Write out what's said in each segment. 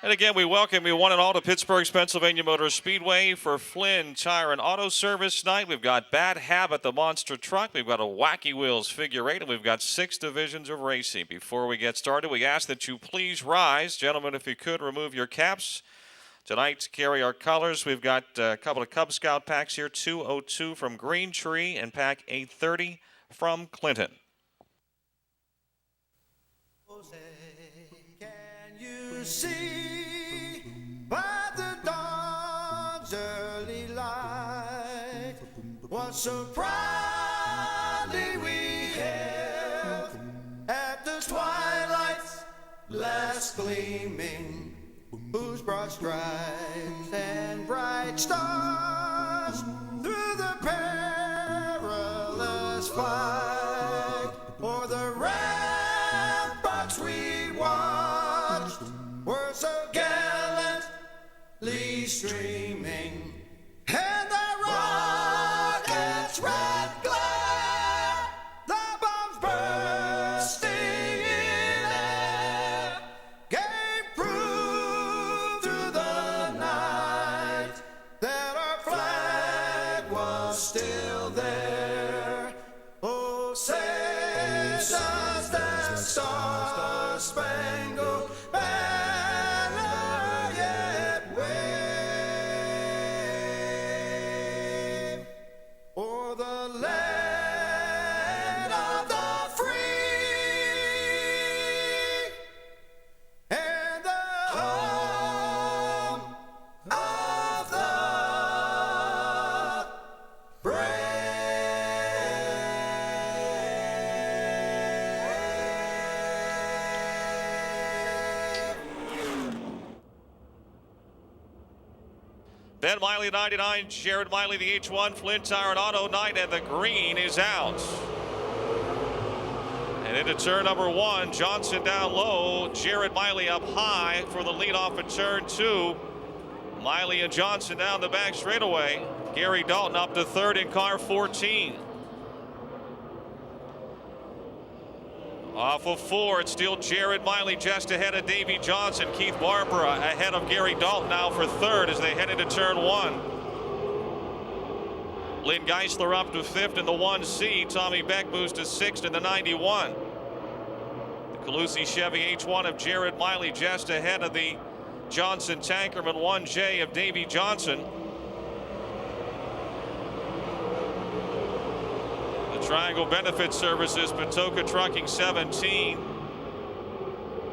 And again, we welcome you one and all to Pittsburgh's Pennsylvania Motor Speedway for Flynn Tire and Auto Service night. We've got Bad Habit, the monster truck. We've got a Wacky Wheels figure eight, and we've got 6 divisions of racing. Before we get started, we ask that you please rise. Gentlemen, if you could, remove your caps. Tonight, to carry our colors, we've got a couple of Cub Scout packs here, 202 from Green Tree and pack 830 from Clinton. Can you see by the dawn's early light what so proudly we hailed at the twilight's last gleaming, whose broad stripes and bright stars through the perilous fight o'er the ramparts we watched were so gallantly streaming, and the rocket's red glare, the bombs bursting in air, gave proof through the night that our flag was still there. Oh, say does that star-spangled banner yet wave o'er the land of the free and the home of the brave. Ben Miley, 99. Jared Miley, the H1. Flynn Tire and Auto, 9. And the green is out. And into turn number 1. Johnson down low. Jared Miley up high for the lead off at turn 2. Miley and Johnson down the back straightaway. Gary Dalton up to third in car 14. Off of 4, it's still Jared Miley just ahead of Davey Johnson. Keith Barber ahead of Gary Dalton now for third as they head into turn 1. Lynn Geisler up to 5th in the 1C. Tommy Beck moves to 6th in the 91. The Calusi Chevy H1 of Jared Miley just ahead of the Johnson Tankerman 1J of Davey Johnson. Triangle Benefit Services, Patoka Trucking 17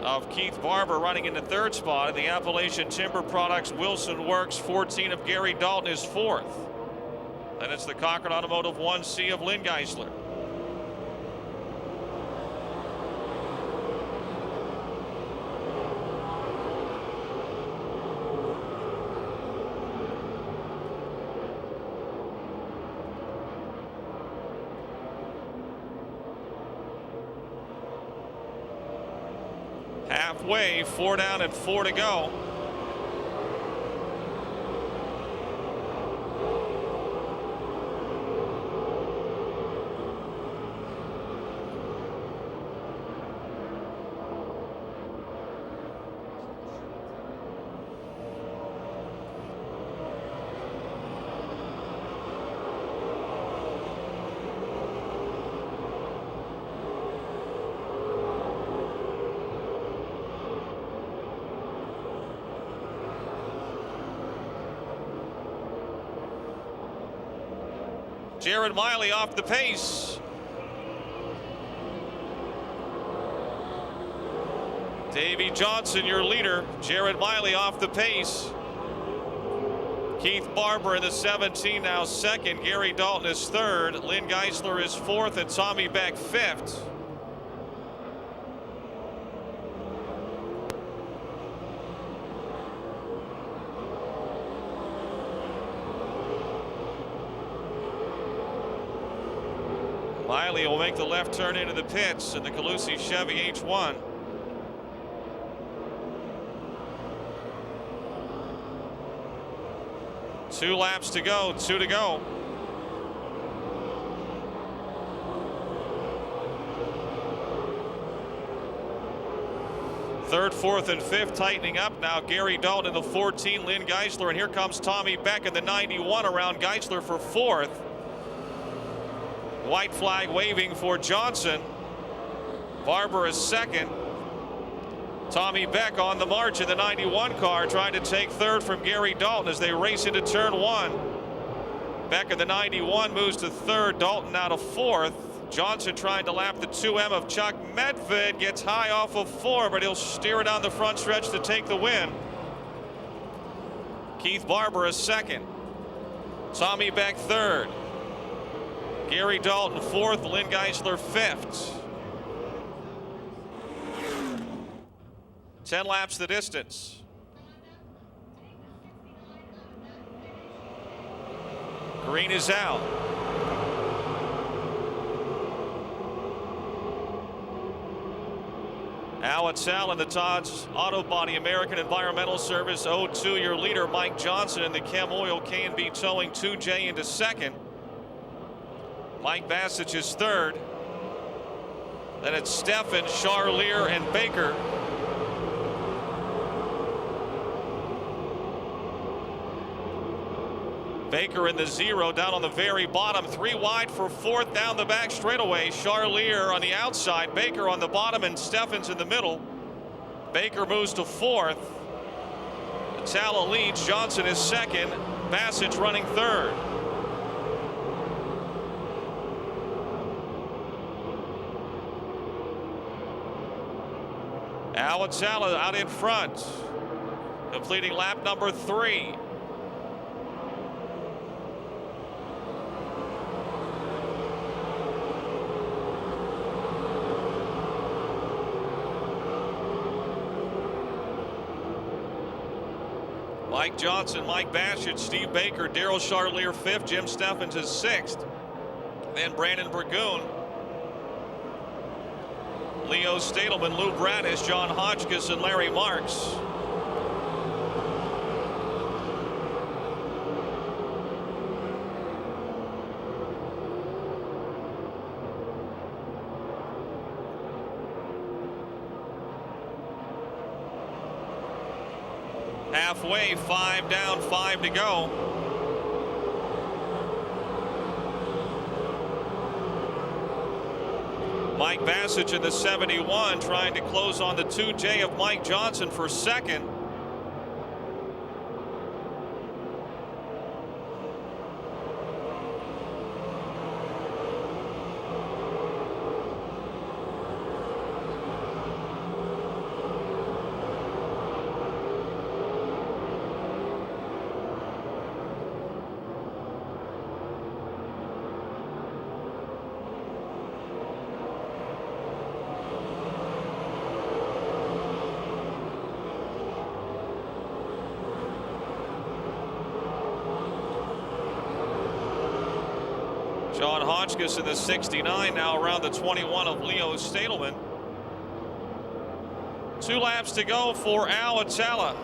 of Keith Barber running in the 3rd spot. And the Appalachian Timber Products Wilson Works 14 of Gary Dalton is 4th. Then it's the Cochran Automotive 1C of Lynn Geisler. Halfway, 4 down and 4 to go. Jared Miley off the pace. Davey Johnson, your leader. Jared Miley off the pace. Keith Barber in the 17 now 2nd. Gary Dalton is 3rd. Lynn Geisler is 4th and Tommy Beck 5th. Miley will make the left turn into the pits in the Calusi Chevy H1. 2 laps to go, 2 to go. Third, fourth, and fifth tightening up now. Gary Dalton in the 14, Lynn Geisler, and here comes Tommy Beck in the 91 around Geisler for fourth. White flag waving for Johnson. Barber is second. Tommy Beck on the march in the 91 car, trying to take third from Gary Dalton as they race into turn 1. Beck in the 91 moves to third, Dalton now to fourth. Johnson trying to lap the 2M of Chuck Medved, gets high off of 4, but he'll steer it down the front stretch to take the win. Keith Barber is second. Tommy Beck third. Gary Dalton fourth, Lynn Geisler fifth. 10 laps the distance. Green is out. Al Atsal in the Todd's Auto Body American Environmental Service 02. Your leader Mike Johnson in the Chem Oil K&B Towing 2J into second. Mike Bassich is third. Then it's Steffen, Charlier, and Baker. Baker in the 0 down on the very bottom, 3 wide for fourth down the back straightaway. Charlier on the outside, Baker on the bottom, and Steffens in the middle. Baker moves to fourth. Tala leads, Johnson is second, Bassich running third. Awatala out in front, completing lap number 3. Mike Johnson, Mike Bassett, Steve Baker, Daryl Charlier fifth, Jim Steffens is sixth. Then Brandon Burgoon, Leo Stadelman, Lou Bradis, John Hotchkiss, and Larry Marks. Halfway, 5 down, 5 to go. Mike Bassich in the 71 trying to close on the 2J of Mike Johnson for second. John Hotchkiss in the 69 now around the 21 of Leo Stadelman. 2 laps to go for Al Atala.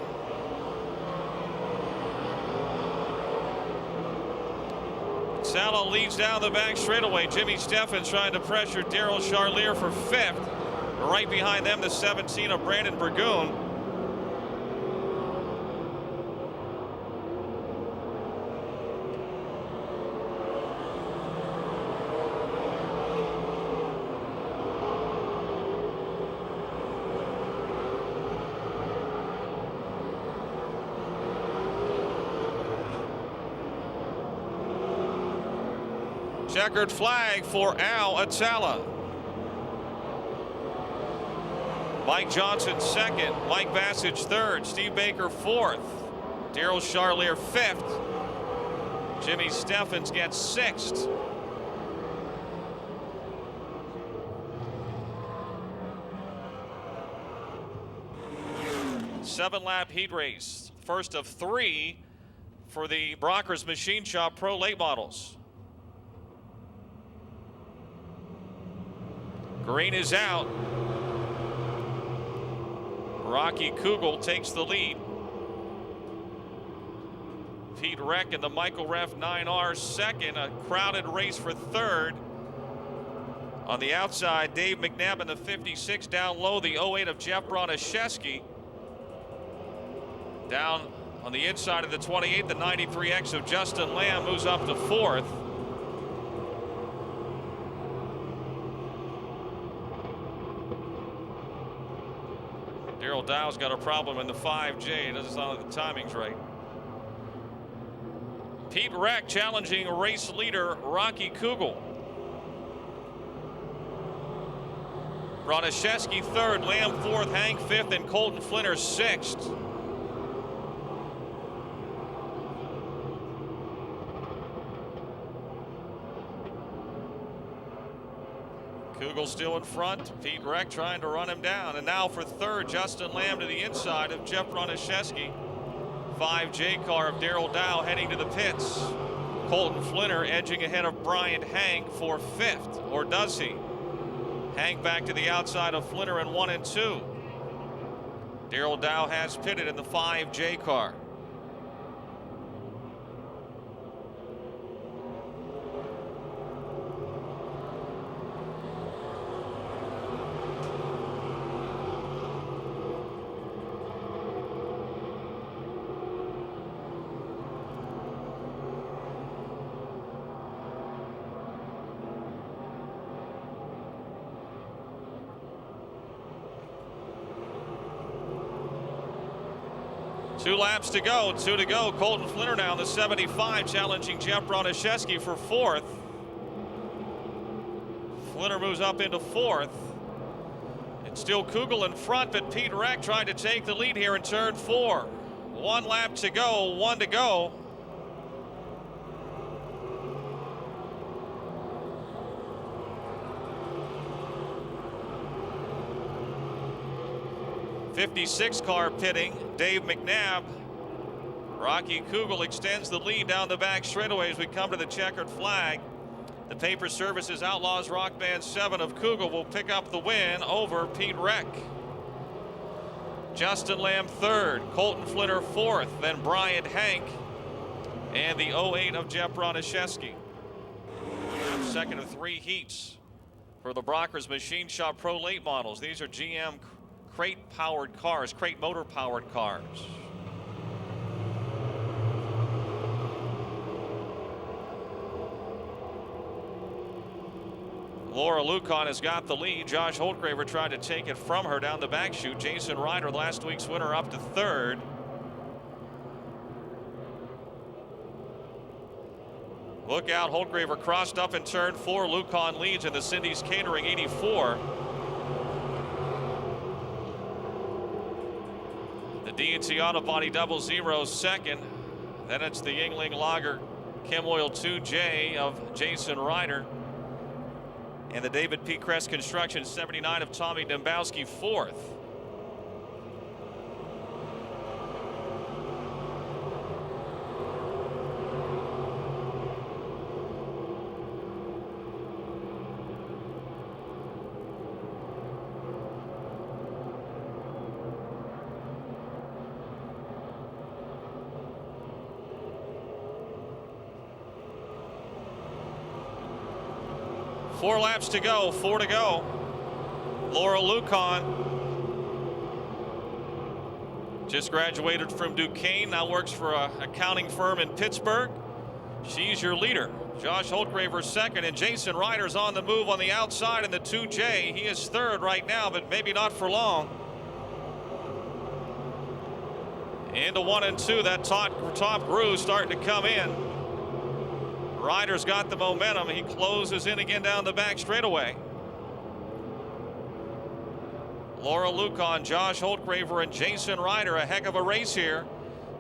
Atala leads down the back straightaway. Jimmy Steffens trying to pressure Daryl Charlier for fifth. Right behind them, the 17 of Brandon Burgoon. Checkered flag for Al Atala. Mike Johnson second, Mike Bassich third, Steve Baker fourth, Daryl Charlier fifth, Jimmy Steffens gets sixth. Seven-lap heat race, first of 3 for the Brockers Machine Shop Pro Late Models. Green is out. Rocky Kugel takes the lead. Pete Reck in the Michael Ref 9R second. A crowded race for third. On the outside, Dave McNabb in the 56. Down low, the 08 of Jeff Bronaszewski. Down on the inside of the 28, the 93X of Justin Lamb moves up to fourth. Daryl Dow's got a problem in the 5J. It doesn't sound like the timing's right. Pete Reck challenging race leader Rocky Kugel. Bronaszewski third, Lamb fourth, Hank fifth, and Colton Flinner sixth. Kugel still in front. Pete Reck trying to run him down. And now for third, Justin Lamb to the inside of Jeff Bronaszewski. 5J car of Daryl Dow heading to the pits. Colton Flinner edging ahead of Bryant Hank for fifth, or does he? Hank back to the outside of Flinner in 1 and 2. Daryl Dow has pitted in the 5J car. Two laps to go, two to go. Colton Flinner now in the 75, challenging Jeff Bronaszewski for fourth. Flinner moves up into fourth. It's still Kugel in front, but Pete Reck trying to take the lead here in turn 4. 1 lap to go, 1 to go. '56 car pitting, Dave McNabb. Rocky Kugel extends the lead down the back straightaway as we come to the checkered flag. The Paper Services Outlaws Rock Band 7 of Kugel will pick up the win over Pete Reck. Justin Lamb third, Colton Flinner fourth, then Bryant Hank, and the 08 of Jeff Bronaszewski. Second of 3 heats for the Brockers Machine Shop Pro Late Models. These are GM crate powered cars, crate motor powered cars. Laura Lucon has got the lead. Josh Holtgraver tried to take it from her down the back chute. Jason Ryder, last week's winner, up to third. Look out, Holtgraver crossed up in turn 4. Lucon leads in the Cindy's Catering 84. The D&C Auto Body 00 second. Then it's the Yingling Lager Chem Oil 2J of Jason Ryder. And the David P. Crest Construction 79 of Tommy Dembowski fourth. Four laps to go, 4 to go. Laura Lucon just graduated from Duquesne, now works for an accounting firm in Pittsburgh. She's your leader. Josh Holtgraver second, and Jason Ryder's on the move on the outside in the 2J. He is third right now, but maybe not for long. Into 1 and 2, that top groove starting to come in. Ryder's got the momentum. He closes in again down the back straightaway. Laura Lucon, Josh Holtgraver, and Jason Ryder. A heck of a race here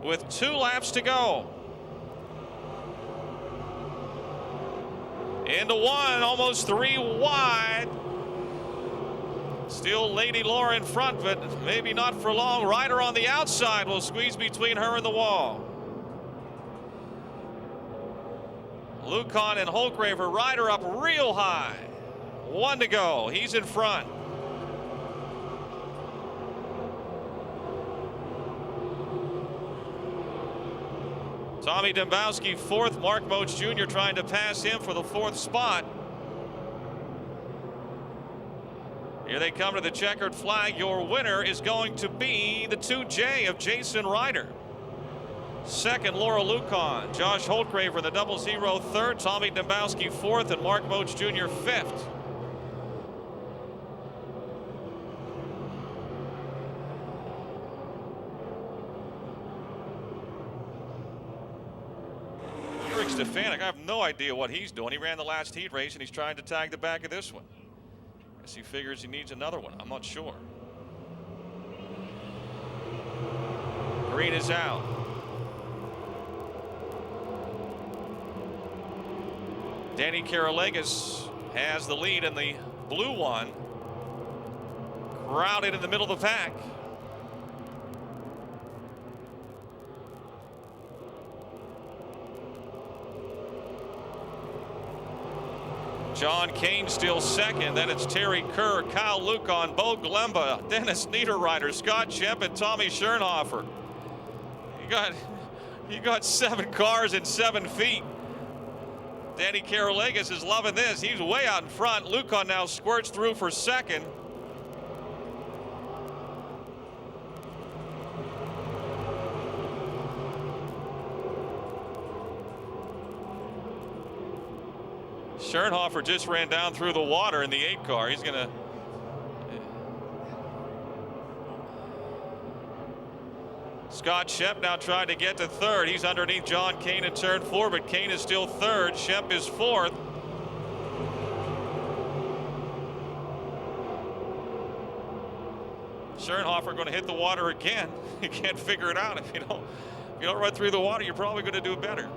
with 2 laps to go. Into 1, almost 3 wide. Still Lady Laura in front, but maybe not for long. Ryder on the outside will squeeze between her and the wall. Lucon and Holtgraver, Ryder up real high. 1 to go. He's in front. Tommy Dembowski fourth. Mark Moach Jr. trying to pass him for the fourth spot. Here they come to the checkered flag. Your winner is going to be the 2J of Jason Ryder. Second, Laura Lucan. Josh Holtgraver in the 00 third. Tommy Dembowski fourth, and Mark Moach Jr. fifth. Eric Stefanik, I have no idea what he's doing. He ran the last heat race, and he's trying to tag the back of this one. Guess he figures he needs another one. I'm not sure. Green is out. Danny Karalegas has the lead in the blue one. Crowded in the middle of the pack. John Kane still second. Then it's Terry Kerr, Kyle Lucan, Bo Glemba, Dennis Niederreiter, Scott Shemp, and Tommy Schernhofer. You got 7 cars in 7 feet. Danny Karalegas is loving this. He's way out in front. Lucan now squirts through for second. Schernhofer just ran down through the water in the 8 car. He's gonna. Scott Shemp now trying to get to third. He's underneath John Kane in turn 4, but Kane is still third. Shemp is fourth. Schernhofer going to hit the water again. You can't figure it out. If you don't run through the water, you're probably going to do better.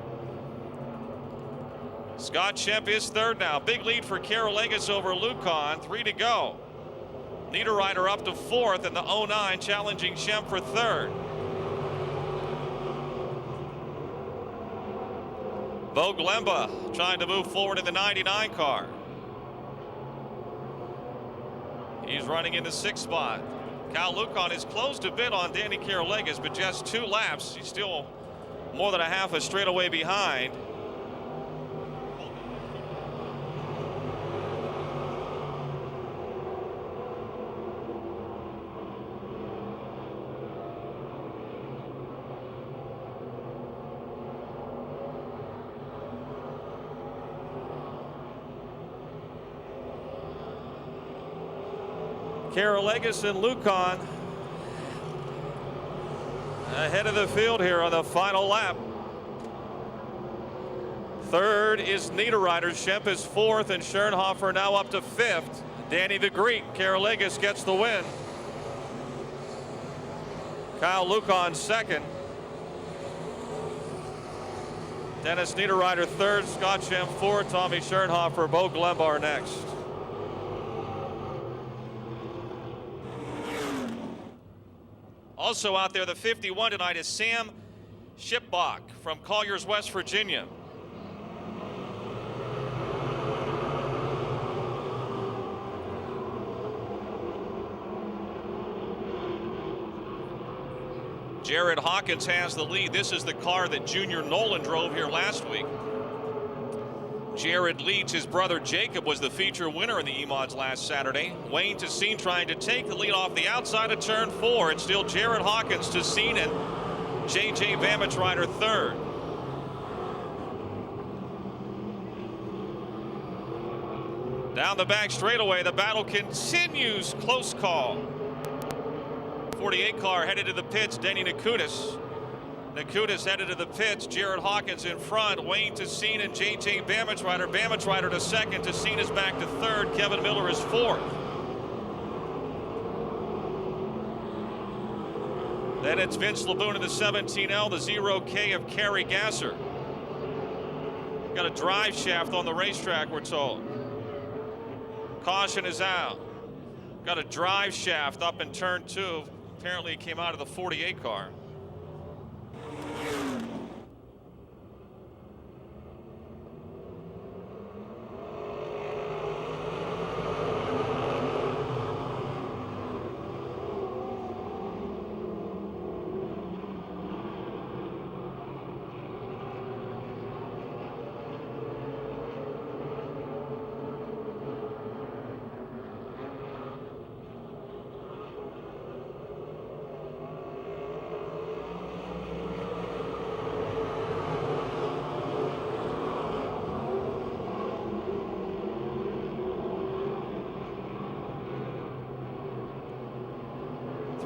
Scott Shemp is third now. Big lead for Karalegas over Lucan. 3 to go. Niederreiter up to fourth, and the 09 challenging Shemp for third. Bo Glemba trying to move forward in the 99 car. He's running in the 6th spot. Kyle Lucan is closed a bit on Danny Karalegas, but just 2 laps. He's still more than a half a straightaway behind. Karalegas and Lucan ahead of the field here on the final lap. Third is Niederreiter. Shemp is fourth, and Schernhofer now up to fifth. Danny the Greek. Karalegas gets the win. Kyle Lucan second. Dennis Niederreiter third. Scott Shemp fourth. Tommy Schernhofer, Bo Glemba are next. Also out there, the 51 tonight is Sam Shipbach from Colliers, West Virginia. Jared Hawkins has the lead. This is the car that Junior Nolan drove here last week. Jared leads. His brother Jacob was the feature winner in the E-Mods last Saturday. Wayne Tessine trying to take the lead off the outside of turn 4. It's still Jared Hawkins, Tessine, and J.J. Vamitrider third. Down the back straightaway, the battle continues. Close call. 48 car headed to the pits, Denny Nakutis. Nakutis headed to the pits. Jared Hawkins in front. Wayne Tessine and J.J. Vamitrider. Vamitrider to second. Tessine is back to third. Kevin Miller is fourth. Then it's Vince Laboon in the 17L. The 0K of Kerry Gasser. Got a drive shaft on the racetrack, we're told. Caution is out. Got a drive shaft up in turn 2. Apparently it came out of the 48 car.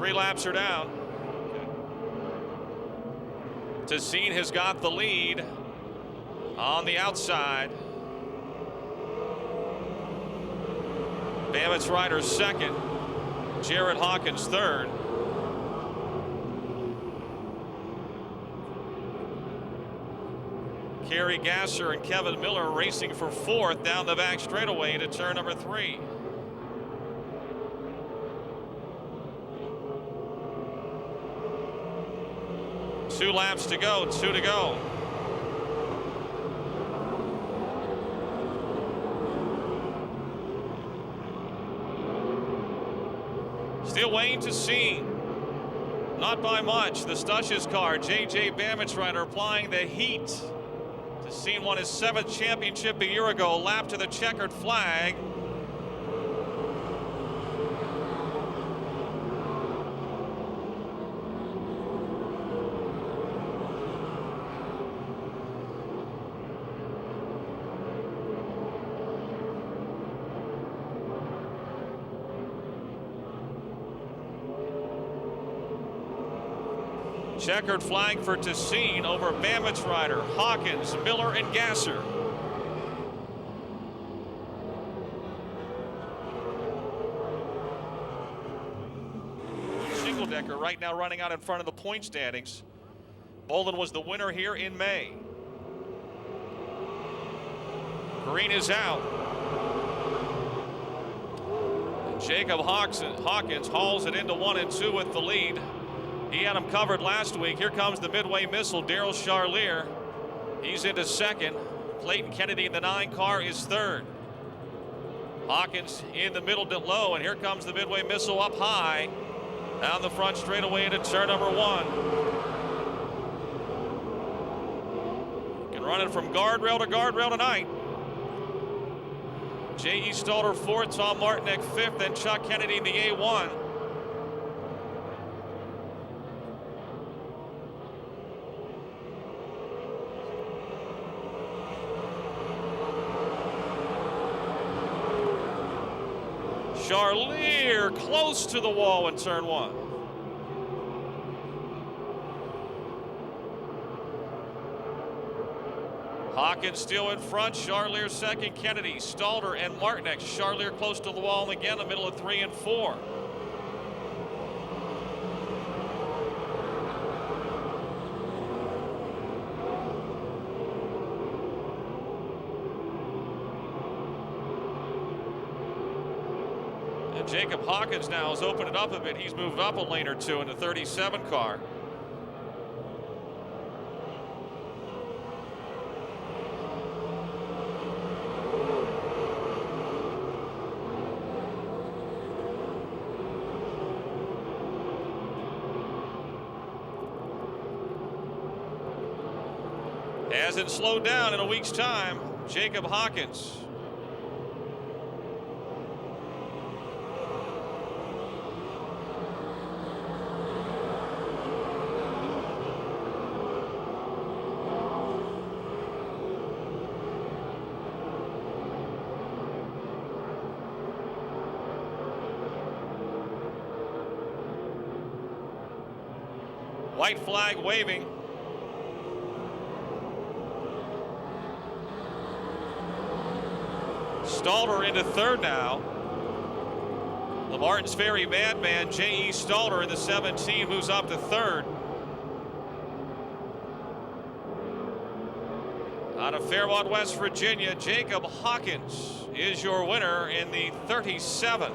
3 laps are down. Tassine has got the lead on the outside. Bamitz Ryder second. Jared Hawkins third. Kerry Gasser and Kevin Miller racing for fourth down the back straightaway into turn number 3. Two laps to go, 2 to go. Still waiting to see. Not by much. The Stush's car, J.J. Bamitz Ryder applying the heat. Tassine won his 7th championship a year ago. Lap to the checkered flag. Checkered flag for Tassine over Bamitz Ryder, Hawkins, Miller, and Gasser. Singledecker right now running out in front of the point standings. Bolin was the winner here in May. Green is out. And Jacob Hawkins hauls it into 1 and 2 with the lead. He had him covered last week. Here comes the midway missile, Daryl Charlier. He's into second. Clayton Kennedy in the 9 car is third. Hawkins in the middle to low, and here comes the midway missile up high. Down the front straightaway into turn number 1. Can run it from guardrail to guardrail tonight. J.E. Stalter fourth, Tom Martinek fifth, and Chuck Kennedy in the A1. Charlier close to the wall in turn 1. Hawkins still in front, Charlier second, Kennedy, Stalter, and Martinek. Charlier close to the wall, and again, the middle of 3 and 4. Jacob Hawkins now has opened it up a bit. He's moved up a lane or 2 in the 37 car. Hasn't slowed down in a week's time. Jacob Hawkins. White flag waving. Stalter into third now. The Martins Ferry Madman, J.E. Stalter in the 17 moves up to third. Out of Fairmont, West Virginia, Jacob Hawkins is your winner in the 37.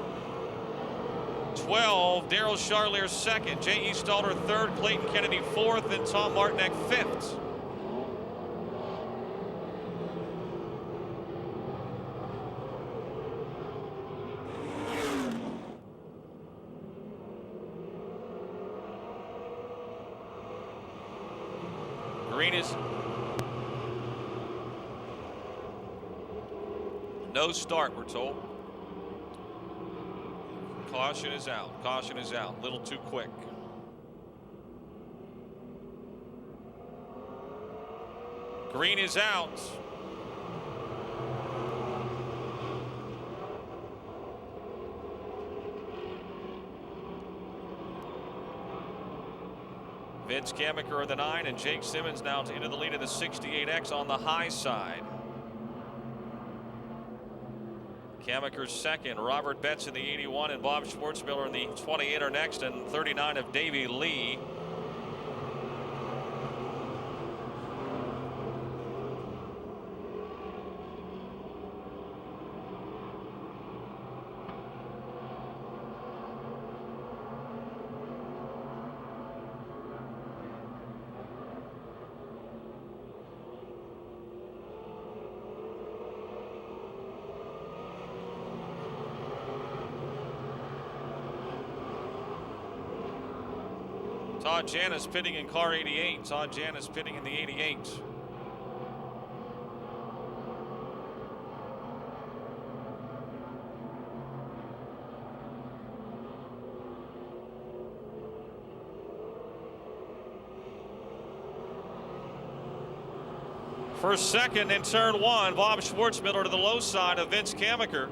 12, Daryl Charlier second, J.E. Stalter third, Clayton Kennedy fourth, and Tom Martinek fifth. Green is no start, we're told. Caution is out. Caution is out. A little too quick. Green is out. Vince Kamiker in the 9, and Jake Simmons now into the lead in the 68X on the high side. Kamiker's second, Robert Betts in the 81, and Bob Schwartzmiller in the 28 are next, and 39 of Davey Lee. Todd Janis pitting in car 88. Todd Janis pitting in the 88. First, second in turn 1, Bob Schwartzmiller to the low side of Vince Kamiker.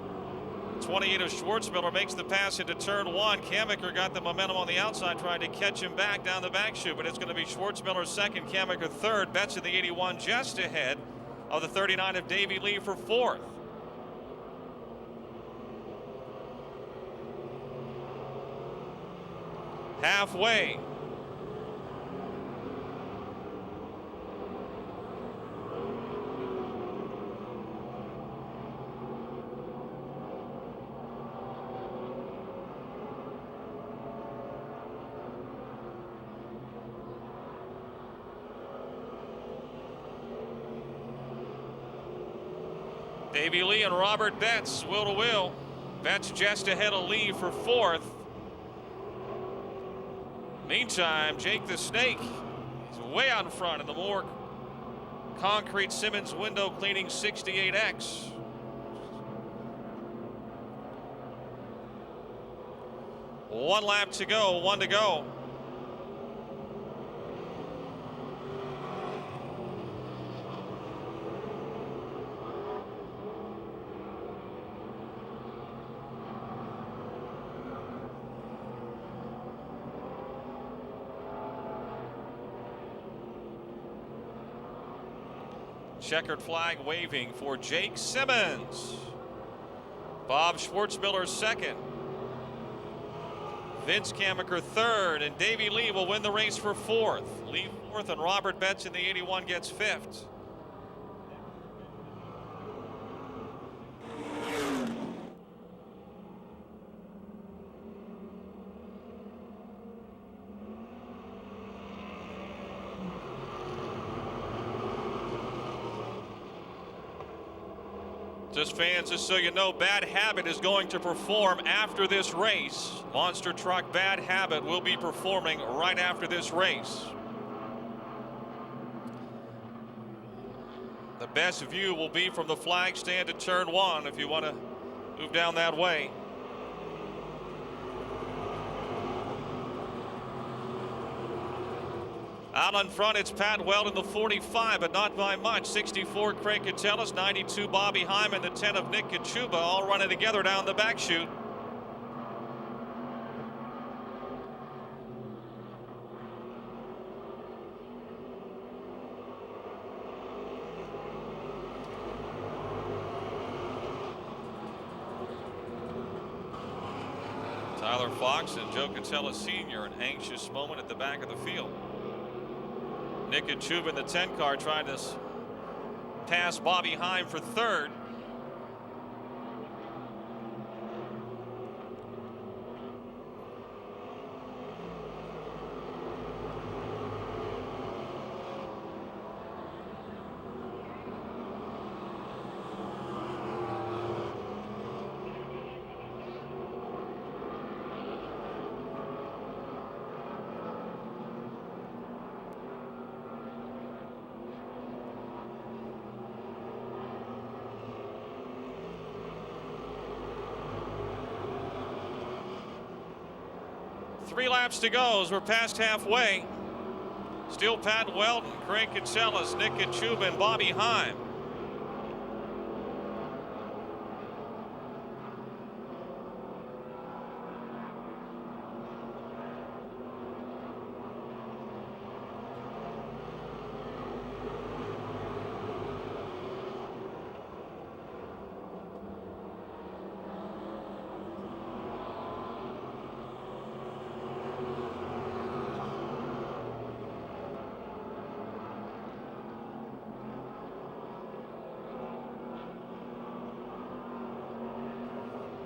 28 of Schwartzmiller makes the pass into turn 1. Kamiker got the momentum on the outside, trying to catch him back down the back chute, but it's going to be Schwartzmiller second, Kamiker third. Betts in the 81 just ahead of the 39 of Davey Lee for fourth. Halfway. Davey Lee and Robert Betts, wheel to wheel. Betts just ahead of Lee for fourth. Meantime, Jake the Snake is way out in front in the more concrete Simmons window cleaning 68X. One lap to go, one to go. Checkered flag waving for Jake Simmons. Bob Schwartzmiller second. Vince Kamiker third, and Davey Lee will win the race for fourth. Lee fourth, and Robert Betts in the 81 gets fifth. Just fans, just so you know, Bad Habit is going to perform after this race. Monster Truck Bad Habit will be performing right after this race. The best view will be from the flag stand at turn 1 if you want to move down that way. Out on front, it's Pat Weld in the 45, but not by much. 64, Craig Catellis, 92, Bobby Hyman, the 10 of Nick Kachuba, all running together down the back chute. Tyler Fox and Joe Catellis Sr., an anxious moment at the back of the field. Nick Kachuba in the 10 car trying to pass Bobby Heim for third. Three laps to go as we're past halfway. Still Pat Weldon, Craig Catellis, Nick Kachuba, and Bobby Heim.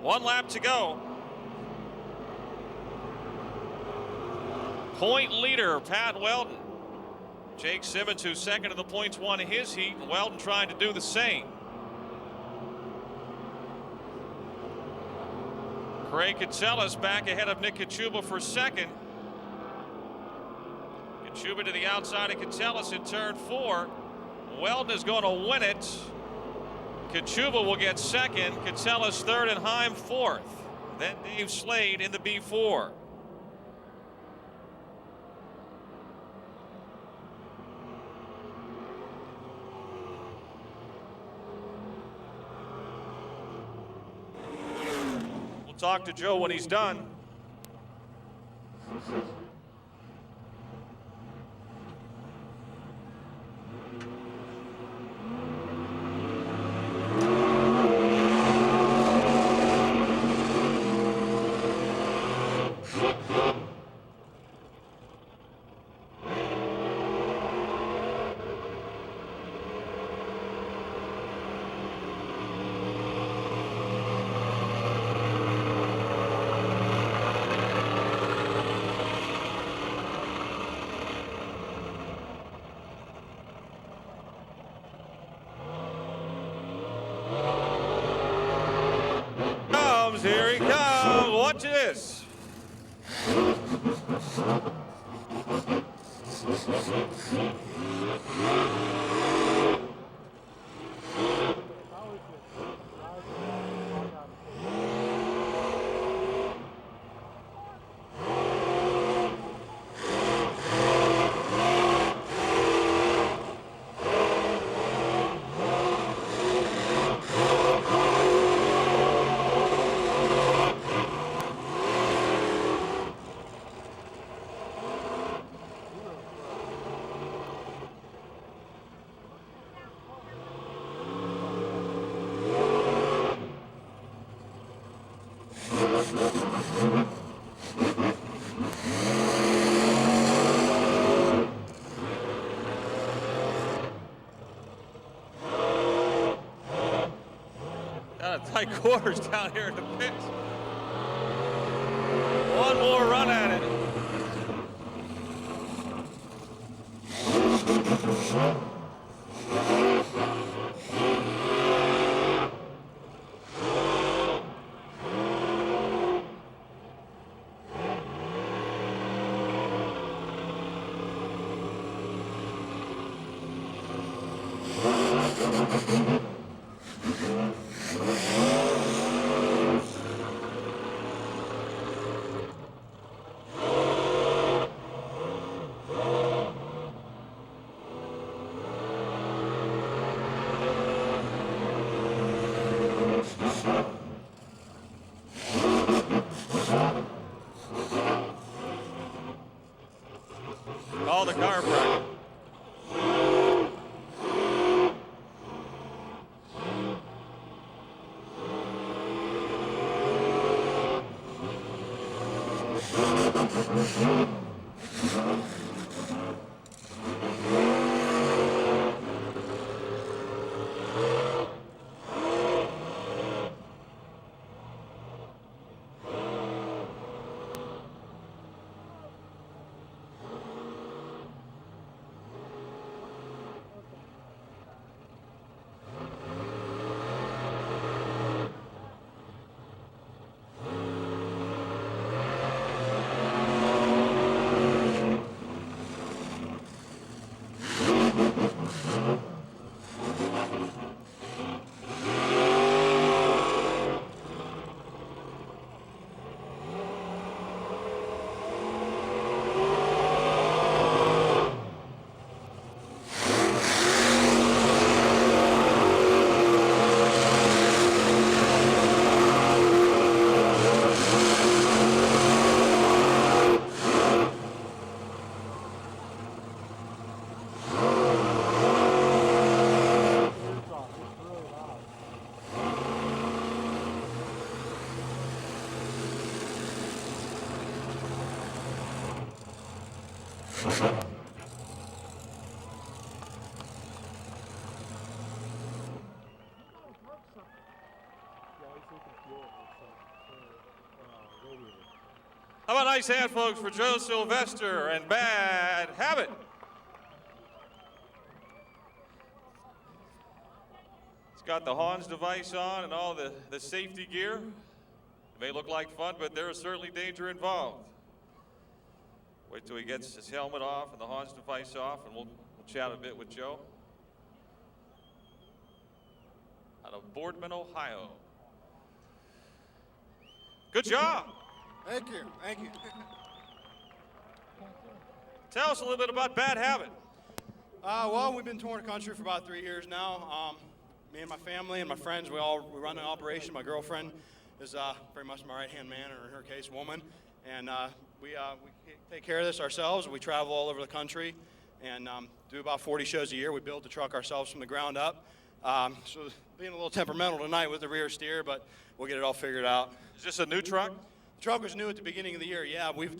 1 lap to go. Point leader, Pat Weldon. Jake Simmons, who's second in the points, won his heat, and Weldon trying to do the same. Craig Katselas back ahead of Nick Kachuba for second. Kachuba to the outside of Katselas in turn 4. Weldon is going to win it. Kachuba will get second, Katselas third, and Heim fourth. Then Dave Slade in the B4. We'll talk to Joe when he's done. Here he comes. Watch this. Down at tight quarters down here in the pits. One more run at it. Call the chiropractor. Yeah, he's looking fuel. How about a nice hand, folks, for Joe Sylvester and Bad Habit. He's got the Hans device on and all the safety gear. It may look like fun, but there is certainly danger involved. Wait till he gets his helmet off and the Hans device off, and we'll chat a bit with Joe. Out of Boardman, Ohio. Good job. Thank you. Thank you. Tell us a little bit about Bad Habit. Well, we've been touring the country for about 3 years now. Me and my family and my friends, we run an operation. My girlfriend is pretty much my right-hand man, or in her case, woman. And we take care of this ourselves. We travel all over the country and do about 40 shows a year. We build the truck ourselves from the ground up. So being a little temperamental tonight with the rear steer, but we'll get it all figured out. Is this a new truck? The truck was new at the beginning of the year. Yeah, we've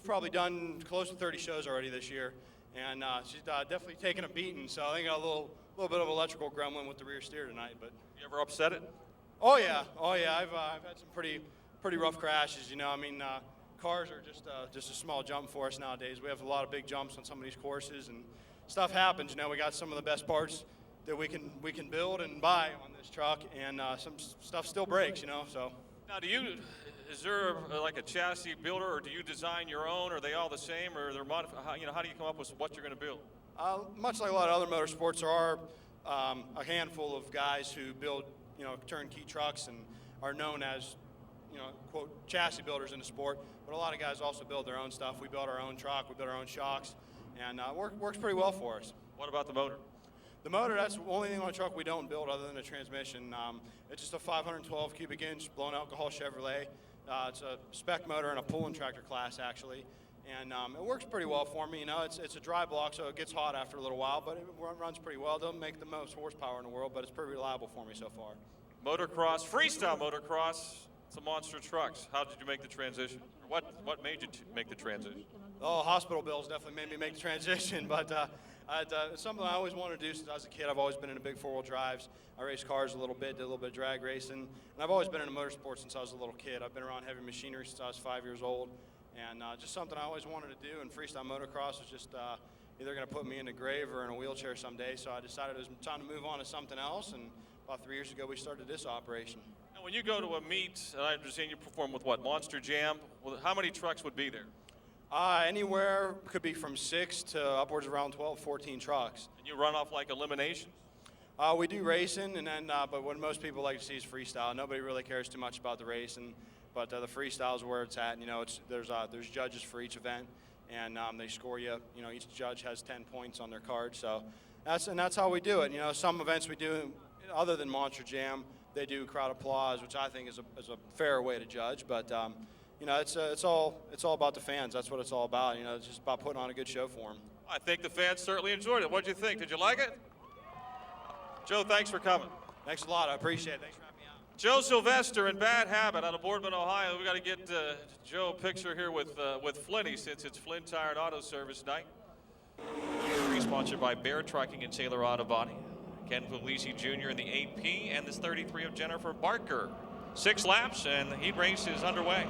probably done close to 30 shows already this year, and she's definitely taken a beating. So I think got a little bit of electrical gremlin with the rear steer tonight. But You ever upset it? oh yeah. I've had some pretty rough crashes. You know, I mean, cars are just a small jump for us nowadays. We have a lot of big jumps on some of these courses, and stuff happens. You know, we got some of the best parts that we can build and buy on this truck, and some stuff still breaks. You know, so. Now, is there like a chassis builder, or do you design your own? Are they all the same, or they're modified? How do you come up with what you're going to build? Much like a lot of other motorsports, there are a handful of guys who build, turnkey trucks and are known as, quote, chassis builders in the sport. But a lot of guys also build their own stuff. We build our own truck, we build our own shocks, and works pretty well for us. What about the motor? The motor, that's the only thing on the truck we don't build other than the transmission. It's just a 512 cubic inch blown alcohol Chevrolet. It's a spec motor in a pulling tractor class, actually. And it works pretty well for me. You know, it's a dry block, so it gets hot after a little while, but it runs pretty well. It doesn't make the most horsepower in the world, but it's pretty reliable for me so far. Motocross, freestyle motocross, it's a monster trucks. How did you make the transition? What made you make the transition? Oh, hospital bills definitely made me make the transition, but it's something I always wanted to do since I was a kid. I've always been into big four-wheel drives. I raced cars a little bit, did a little bit of drag racing, and I've always been into motorsports since I was a little kid. I've been around heavy machinery since I was 5 years old, and just something I always wanted to do, and freestyle motocross was just either going to put me in a grave or in a wheelchair someday, so I decided it was time to move on to something else, and about 3 years ago we started this operation. Now, when you go to a meet, I understand you perform with what, Monster Jam? Well, how many trucks would be there? Anywhere could be from 6 to upwards around 12, 14 trucks. And you run off like elimination? We do racing, and then but what most people like to see is freestyle. Nobody really cares too much about the racing, but the freestyle is where it's at. You know, there's judges for each event, and they score you. You know, each judge has 10 points on their card. So that's how we do it. You know, some events we do other than Monster Jam, they do crowd applause, which I think is a fair way to judge. But you know, it's all about the fans. That's what it's all about. You know, it's just about putting on a good show for them. I think the fans certainly enjoyed it. What did you think? Did you like it? Joe, thanks for coming. Thanks a lot. I appreciate it. Thanks for having me out. Joe Sylvester and Bad Habit out of Boardman, Ohio. We got to get Joe a picture here with Flinty, since it's Flynn Tire and Auto Service night. Sponsored by Bear Trucking and Taylor Auto Body. Ken Puglisi Jr. in the 8P, and this 33 of Jennifer Barker. 6 laps, and the heat race is underway.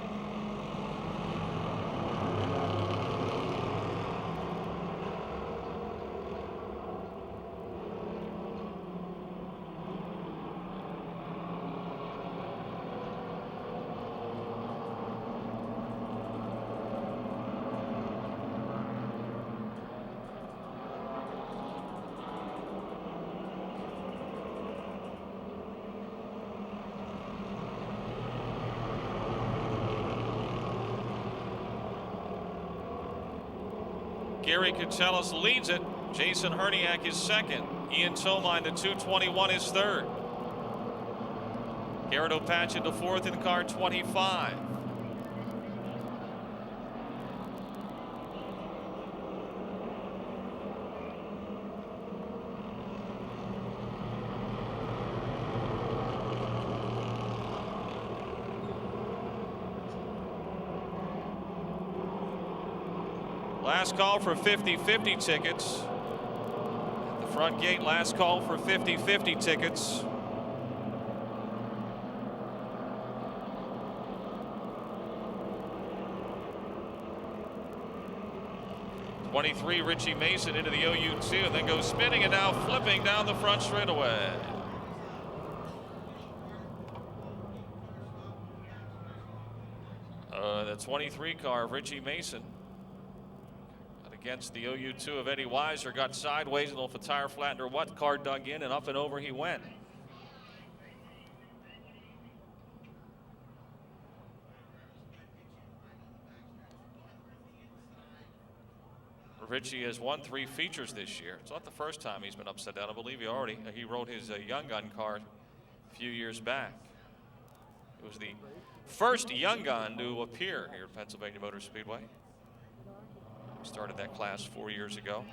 Gary Catellus leads it. Jason Herniak is second. Ian Tomine, the 221, is third. Garrett O'Patch into fourth in car 25. Last call for 50-50 tickets. At the front gate, last call for 50-50 tickets. 23, Richie Mason into the OU2, and then goes spinning and now flipping down the front straightaway. The 23 car of Richie Mason against the OU2 of Eddie Weiser, got sideways, and if a tire flattened or what, car dug in and up and over he went. Richie has won 3 features this year. It's not the first time he's been upside down. I believe he rode his Young Gun car a few years back. It was the first Young Gun to appear here at Pennsylvania Motor Speedway. Started that class 4 years ago.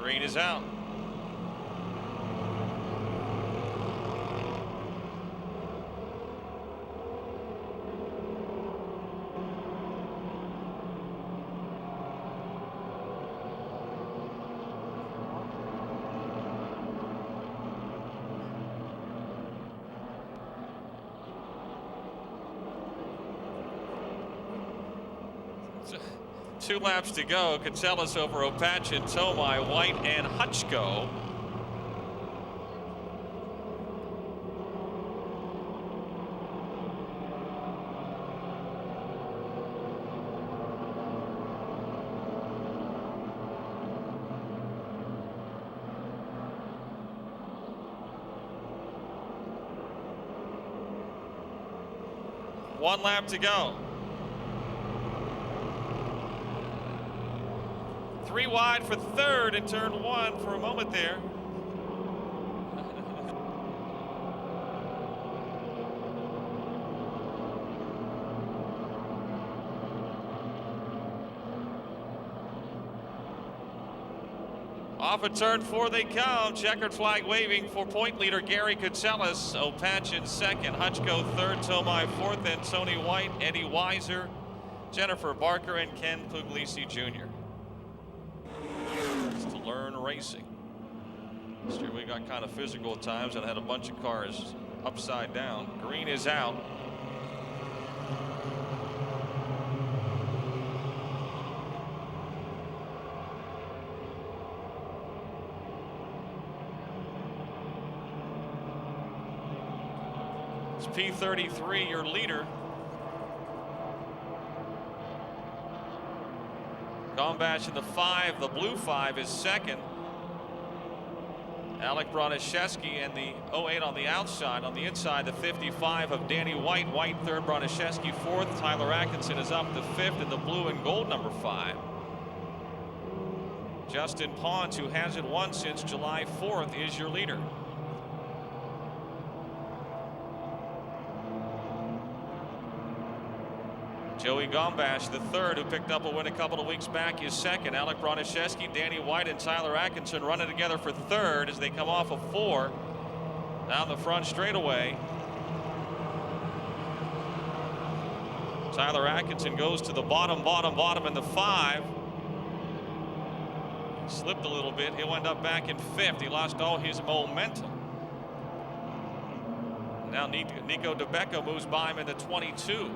Green is out. Two laps to go. Catsellas over Opachin, Tomai, White, and Hutchko. One lap to go. 3 wide for third in turn 1 for a moment there. Off of turn 4 they come. Checkered flag waving for point leader Gary Catsellas. Opachin second, Hutchko third, Tomai fourth, and Tony White, Eddie Weiser, Jennifer Barker, and Ken Puglisi Jr. To learn racing. This year we got kind of physical at times and had a bunch of cars upside down. Green is out. It's P33, your leader. Gombash in the 5, the blue 5 is second. Alec Broniszewski and the 08 on the outside. On the inside, the 55 of Danny White. White third, Broniszewski fourth. Tyler Atkinson is up to fifth in the blue and gold number 5. Justin Pons, who hasn't won since July 4th, is your leader. Joey Gombash, the third, who picked up a win a couple of weeks back, is second. Alec Broniszewski, Danny White, and Tyler Atkinson running together for third as they come off of 4 down the front straightaway. Tyler Atkinson goes to the bottom in the 5. Slipped a little bit. He'll end up back in 5th. He lost all his momentum. Now Nico DeBecco moves by him in the 22.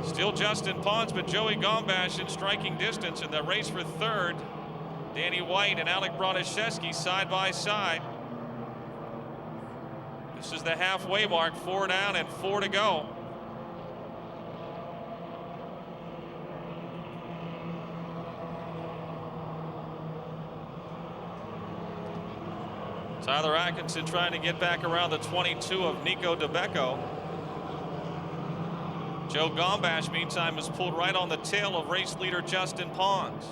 Still Justin Pons, but Joey Gombash in striking distance in the race for third. Danny White and Alec Broniszewski side by side. This is the halfway mark, 4 down and 4 to go. Tyler Atkinson trying to get back around the 22 of Nico DeBecco. Joe Gombash, meantime, has pulled right on the tail of race leader Justin Pons.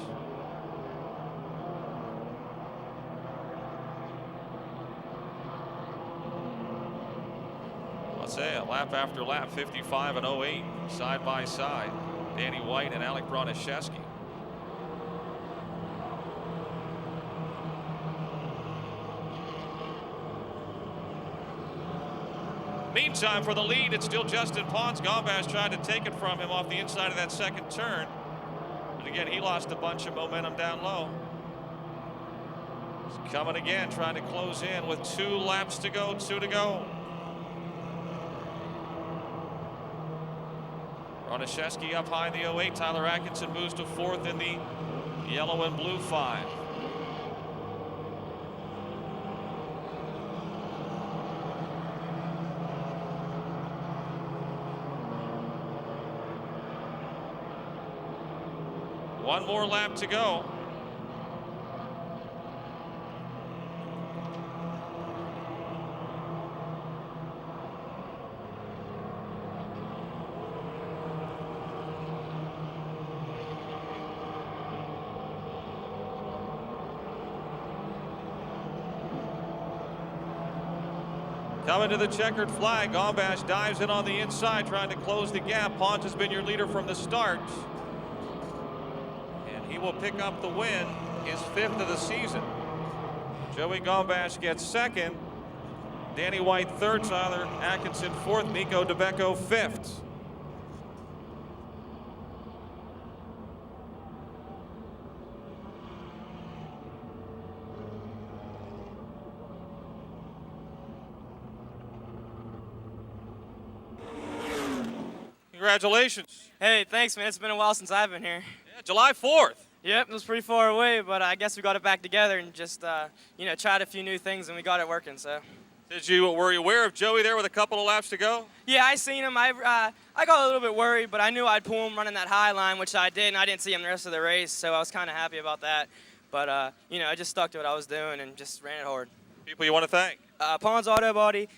I'll say a lap after lap, 55 and 08, side by side. Danny White and Alec Broniszewski. Meantime, for the lead, it's still Justin Pons. Gombash tried to take it from him off the inside of that second turn. But again, he lost a bunch of momentum down low. He's coming again, trying to close in with 2 laps to go, 2 to go. Broniszewski up high in the 08. Tyler Atkinson moves to 4th in the yellow and blue 5. One more lap to go. Coming to the checkered flag, Gombash dives in on the inside, trying to close the gap. Pons has been your leader from the start. And he will pick up the win, his 5th of the season. Joey Gombash gets 2nd. Danny White 3rd, Tyler Atkinson 4th, Nico DeBecco 5th. Congratulations. Hey, thanks, man. It's been a while since I've been here. Yeah, July 4th. Yep, it was pretty far away, but I guess we got it back together and just, tried a few new things, and we got it working, so. Were you aware of Joey there with a couple of laps to go? Yeah, I seen him. I got a little bit worried, but I knew I'd pull him running that high line, which I did, and I didn't see him the rest of the race, so I was kind of happy about that. But, I just stuck to what I was doing and just ran it hard. People you want to thank? Pons Auto Body,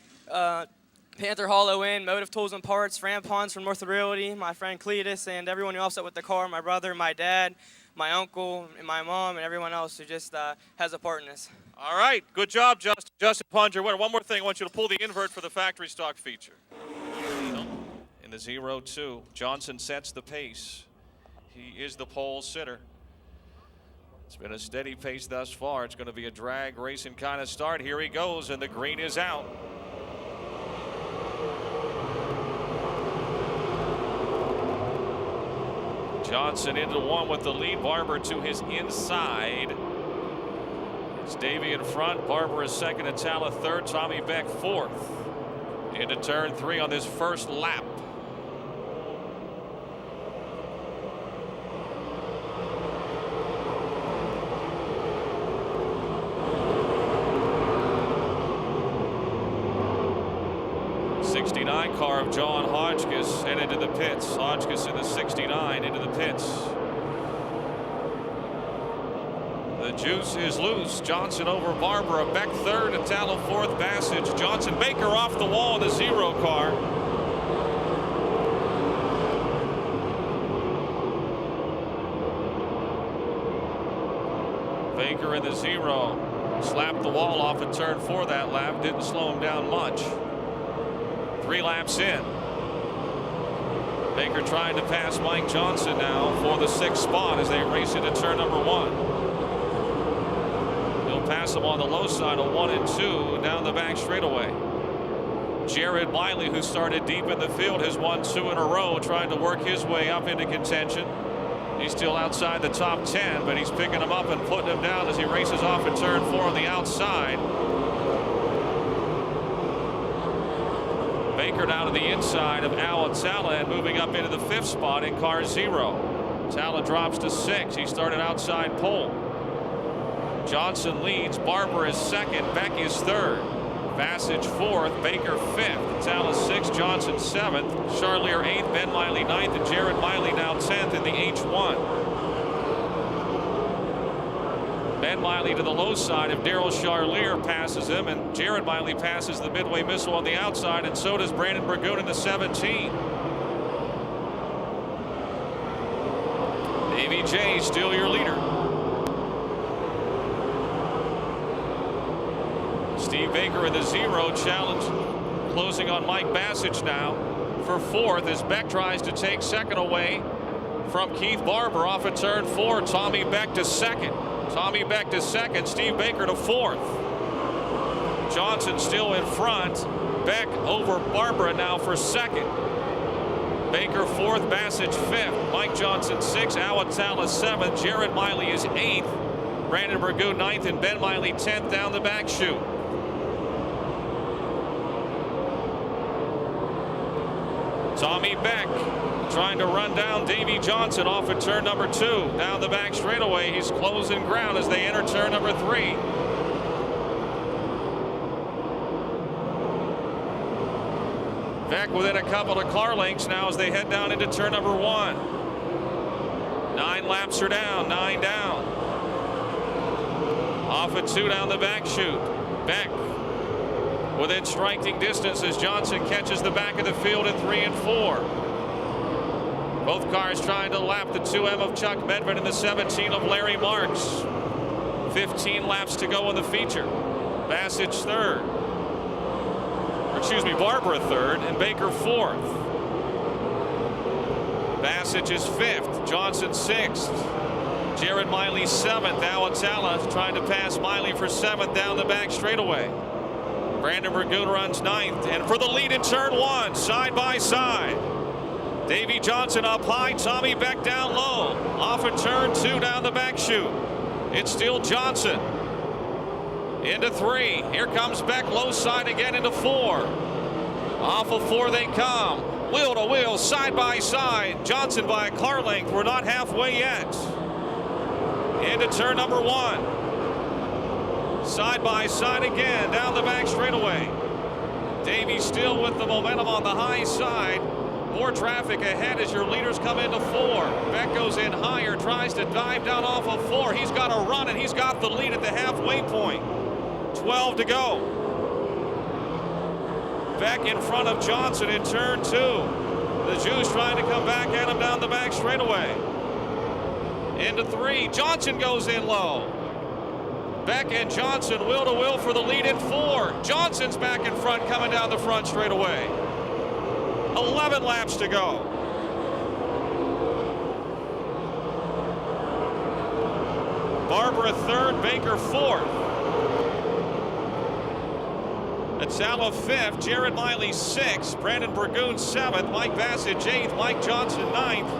Panther Hollow Inn, Motive Tools and Parts, Fran Pons from North Realty, my friend Cletus, and everyone who helps out with the car, my brother, my dad, my uncle, and my mom, and everyone else who just has a part in this. All right, good job, Justin Pons, your winner. One more thing, I want you to pull the invert for the factory stock feature. In the 0-2, Johnson sets the pace. He is the pole sitter. It's been a steady pace thus far. It's going to be a drag racing kind of start. Here he goes, and the green is out. Johnson into 1 with the lead. Barber to his inside. It's Davey in front. Barber is 2nd. Atala 3rd. Tommy Beck 4th. Into turn 3 on this first lap. Car of John Hodgkiss headed to the pits. Hodgkiss in the 69 into the pits. The juice is loose. Johnson over Barbara. Beck 3rd. Atala 4th. Bassage. Johnson. Baker off the wall in the 0 car. Baker in the 0. Slapped the wall off at turn 4 that lap. Didn't slow him down much. 3 laps in. Baker trying to pass Mike Johnson now for the 6th spot as they race into turn number 1. He'll pass him on the low side of 1 and 2 down the back straightaway. Red Miley, who started deep in the field, has won 2 in a row, trying to work his way up into contention. He's still outside the top 10, but he's picking him up and putting him down as he races off at turn 4 on the outside. Baker down to the inside of Al Atala and moving up into the 5th spot in car 0. Atala drops to 6. He started outside pole. Johnson leads. Barber is 2nd. Beck is 3rd. Bassage 4th. Baker 5th. Atala 6th. Johnson 7th. Charlier 8th. Ben Miley 9th. And Red Miley now 10th in the H1. Ben Miley to the low side if Daryl Charlier passes him, and Jared Miley passes the midway missile on the outside, and so does Brandon Burgoon in the 17. Davey J still your leader. Steve Baker in the 0 challenge, closing on Mike Bassage now for 4th as Beck tries to take 2nd away from Keith Barber off of turn 4. Tommy Beck to 2nd. Tommy Beck to 2nd. Steve Baker to 4th. Johnson still in front. Beck over Barbara now for 2nd. Baker 4th. Bassage 5th. Mike Johnson 6th. Awatala 7th. Jared Miley is 8th. Brandon Burgoon 9th, and Ben Miley 10th down the back chute. Tommy Beck trying to run down Davey Johnson off of turn number 2. Down the back straightaway. He's closing ground as they enter turn number 3. Beck within a couple of car lengths now as they head down into turn number 1. 9 laps are down, 9 down. Off of 2 down the back chute. Beck within striking distance as Johnson catches the back of the field at 3 and 4. Both cars trying to lap the 2M of Chuck Medved and the 17 of Larry Marks. 15 laps to go in the feature. Bassage 3rd. Excuse me, Barbara 3rd and Baker 4th. Bassage is 5th. Johnson 6th. Jared Miley 7th. Awatala trying to pass Miley for 7th down the back straightaway. Brandon Burgoon runs 9th, and for the lead in turn 1, side by side. Davey Johnson up high, Tommy Beck down low. Off of turn 2 down the back chute. It's still Johnson. Into 3. Here comes Beck low side again into 4. Off of 4 they come. Wheel to wheel, side by side. Johnson by a car length. We're not halfway yet. Into turn number 1. Side by side again, down the back straightaway. Davey still with the momentum on the high side. More traffic ahead as your leaders come into 4. Beck goes in higher, tries to dive down off of 4. He's got a run, and he's got the lead at the halfway point. 12 to go. Beck in front of Johnson in turn 2. The Jews trying to come back at him down the back straightaway. Into 3. Johnson goes in low. Beck and Johnson wheel to wheel for the lead in 4. Johnson's back in front coming down the front straightaway. 11 laps to go. Barbara 3rd, Baker 4th. Atala 5th, Jared Miley 6th, Brandon Burgoon 7th, Mike Bassage 8th, Mike Johnson 9th.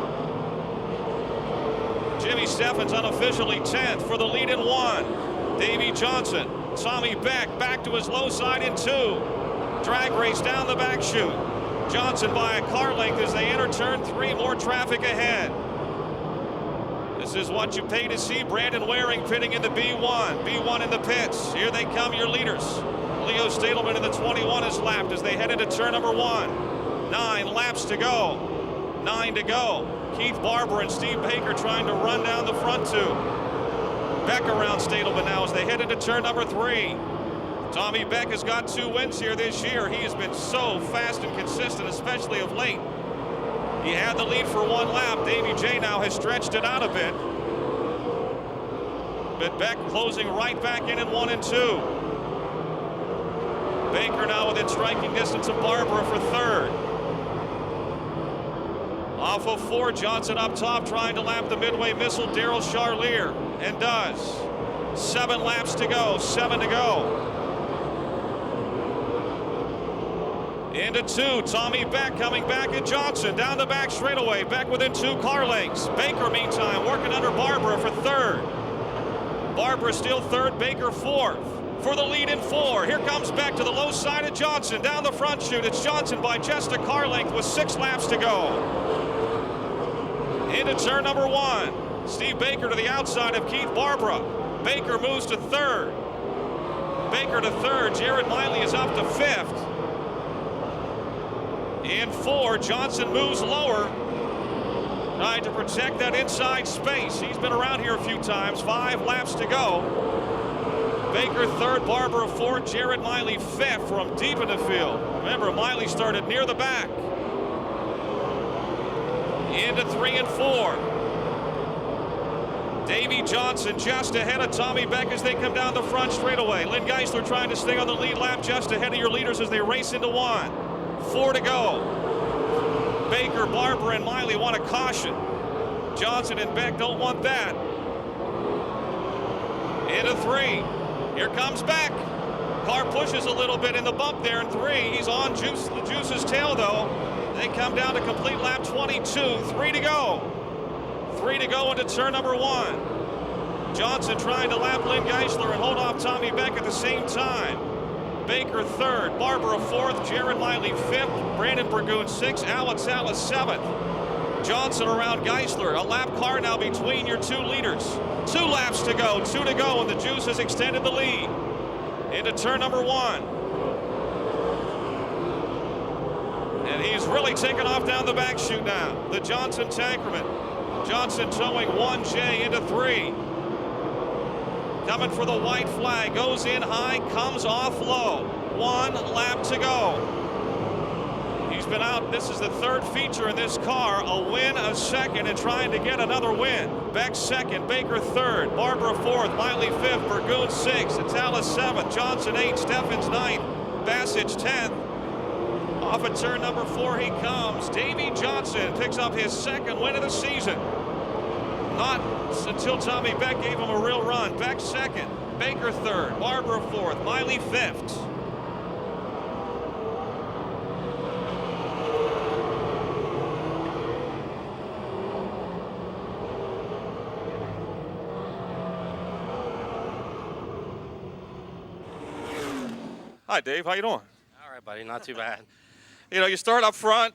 Jimmy Steffens unofficially 10th for the lead in 1. Davey Johnson, Tommy Beck back to his low side in 2. Drag race down the back chute. Johnson by a car length as they enter turn 3. More traffic ahead. This is what you pay to see. Brandon Waring pitting in the B1. B1 in the pits. Here they come, your leaders. Leo Stadelman in the 21 is lapped as they head into turn number 1. 9 laps to go. 9 to go. Keith Barber and Steve Baker trying to run down the front 2. Beck around Stadelman now as they head into turn number 3. Tommy Beck has got 2 wins here this year. He has been so fast and consistent, especially of late. He had the lead for 1 lap. Davey J now has stretched it out a bit. But Beck closing right back in 1 and 2. Baker now within striking distance of Barbara for 3rd. Off of 4, Johnson up top trying to lap the midway missile, Daryl Charlier, and does. 7 laps to go, 7 to go. Into 2, Tommy Beck coming back at Johnson, down the back straightaway, Beck within 2 car lengths. Baker, meantime, working under Barbara for 3rd. Barbara still 3rd, Baker 4th. For the lead in 4, here comes Beck to the low side of Johnson, down the front chute. It's Johnson by just a car length with 6 laps to go. Into turn number 1. Steve Baker to the outside of Keith Barbara. Baker moves to 3rd. Baker to 3rd. Jared Miley is up to 5th. In 4, Johnson moves lower. trying to protect that inside space. He's been around here a few times. 5 laps to go. Baker third, Barbara fourth, Red Miley fifth from deep in the field. Remember, Miley started near the back. Into 3 and 4. Davey Johnson just ahead of Tommy Beck as they come down the front straightaway. Lynn Geisler trying to stay on the lead lap just ahead of your leaders as they race into 1. 4 to go. Baker, Barber, and Miley want a caution. Johnson and Beck don't want that. Into 3. Here comes Beck. Car pushes a little bit in the bump there in 3. He's on the Juice's tail though. They come down to complete lap 22. 3 to go. 3 to go into turn number 1. Johnson trying to lap Lynn Geisler and hold off Tommy Beck at the same time. Baker third, Barbara fourth, Red Miley fifth, Brandon Burgoon sixth, Alex 7th. Johnson around Geisler. A lap car now between your 2 leaders. 2 laps to go, 2 to go, and the Juice has extended the lead. Into turn number 1. And he's really taken off down the back chute now. The Johnson Tankerman. Johnson towing 1J into 3. Coming for the white flag, goes in high, comes off low. 1 lap to go. He's been out, this is the 3rd feature in this car. A win, a second, and trying to get another win. Beck 2nd, Baker 3rd, Barbara 4th, Miley 5th, Burgoon 6th, Atala 7th, Johnson 8th, Steffens 9th, Bassage 10th. Off at turn number 4 he comes. Davey Johnson picks up his 2nd win of the season. Not until Tommy Beck gave him a real run. Beck 2nd, Baker 3rd, Barbara 4th, Miley 5th. Hi, Dave. How you doing? All right, buddy. Not too bad. You know, you start up front,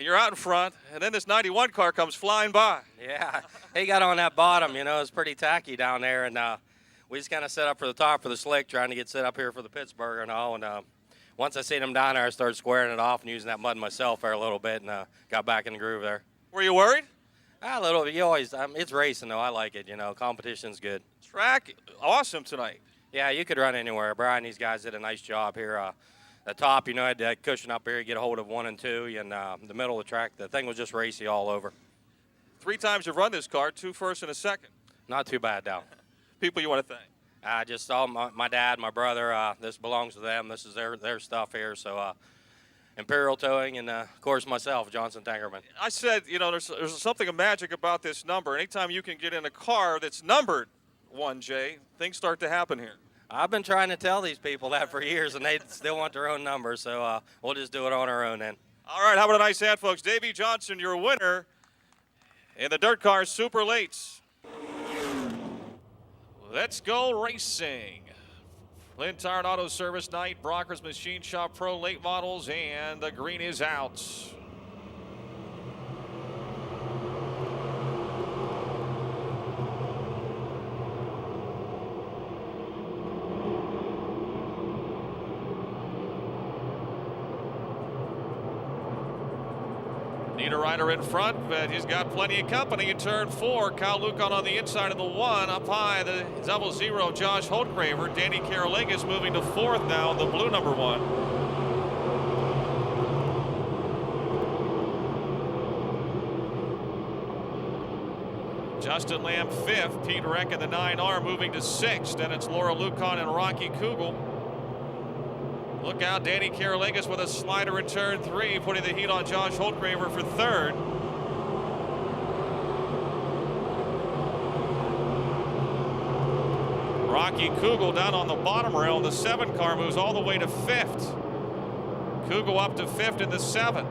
you're out in front, and then this 91 car comes flying by. Yeah, he got on that bottom. You know, it's pretty tacky down there, and we just kind of set up for the top for the slick, trying to get set up here for the Pittsburgh and all. And once I seen him down there, I started squaring it off and using that mud myself there a little bit, and got back in the groove there. Were you worried? A little bit. You always, it's racing though. I like it. You know, competition's good. Track, awesome tonight. Yeah, you could run anywhere. Brian and these guys did a nice job here. The top, you know, had that cushion up here, you get a hold of 1 and 2, and the middle of the track, the thing was just racy all over. 3 times you've run this car, 2 firsts and a second. Not too bad, though. People you want to thank? Just all my dad, my brother. This belongs to them. This is their stuff here. So Imperial Towing, and of course myself, Johnson Tankerman. I said, you know, there's something of magic about this number. Anytime you can get in a car that's numbered 1J, things start to happen here. I've been trying to tell these people that for years, and they still want their own number. So we'll just do it on our own then. All right, how about a nice hand, folks? Davey Johnson, your winner in the dirt car super lates. Let's go racing. Flynn Tire and Auto Service Night, Brockers Machine Shop Pro late models, and the green is out. Niederreiter in front, but he's got plenty of company in turn 4. Kyle Lucan on the inside of the 1. Up high, the 00 Josh Holtgraver. Danny Carolingus moving to 4th now, the blue number 1. Justin Lamb 5th. Pete Reck in the 9R moving to 6th. Then it's Laura Lucan and Rocky Kugel. Look out, Danny Carolingus with a slider in turn 3, putting the heat on Josh Holtgraver for 3rd. Rocky Kugel down on the bottom rail. The 7 car moves all the way to 5th. Kugel up to 5th in the 7.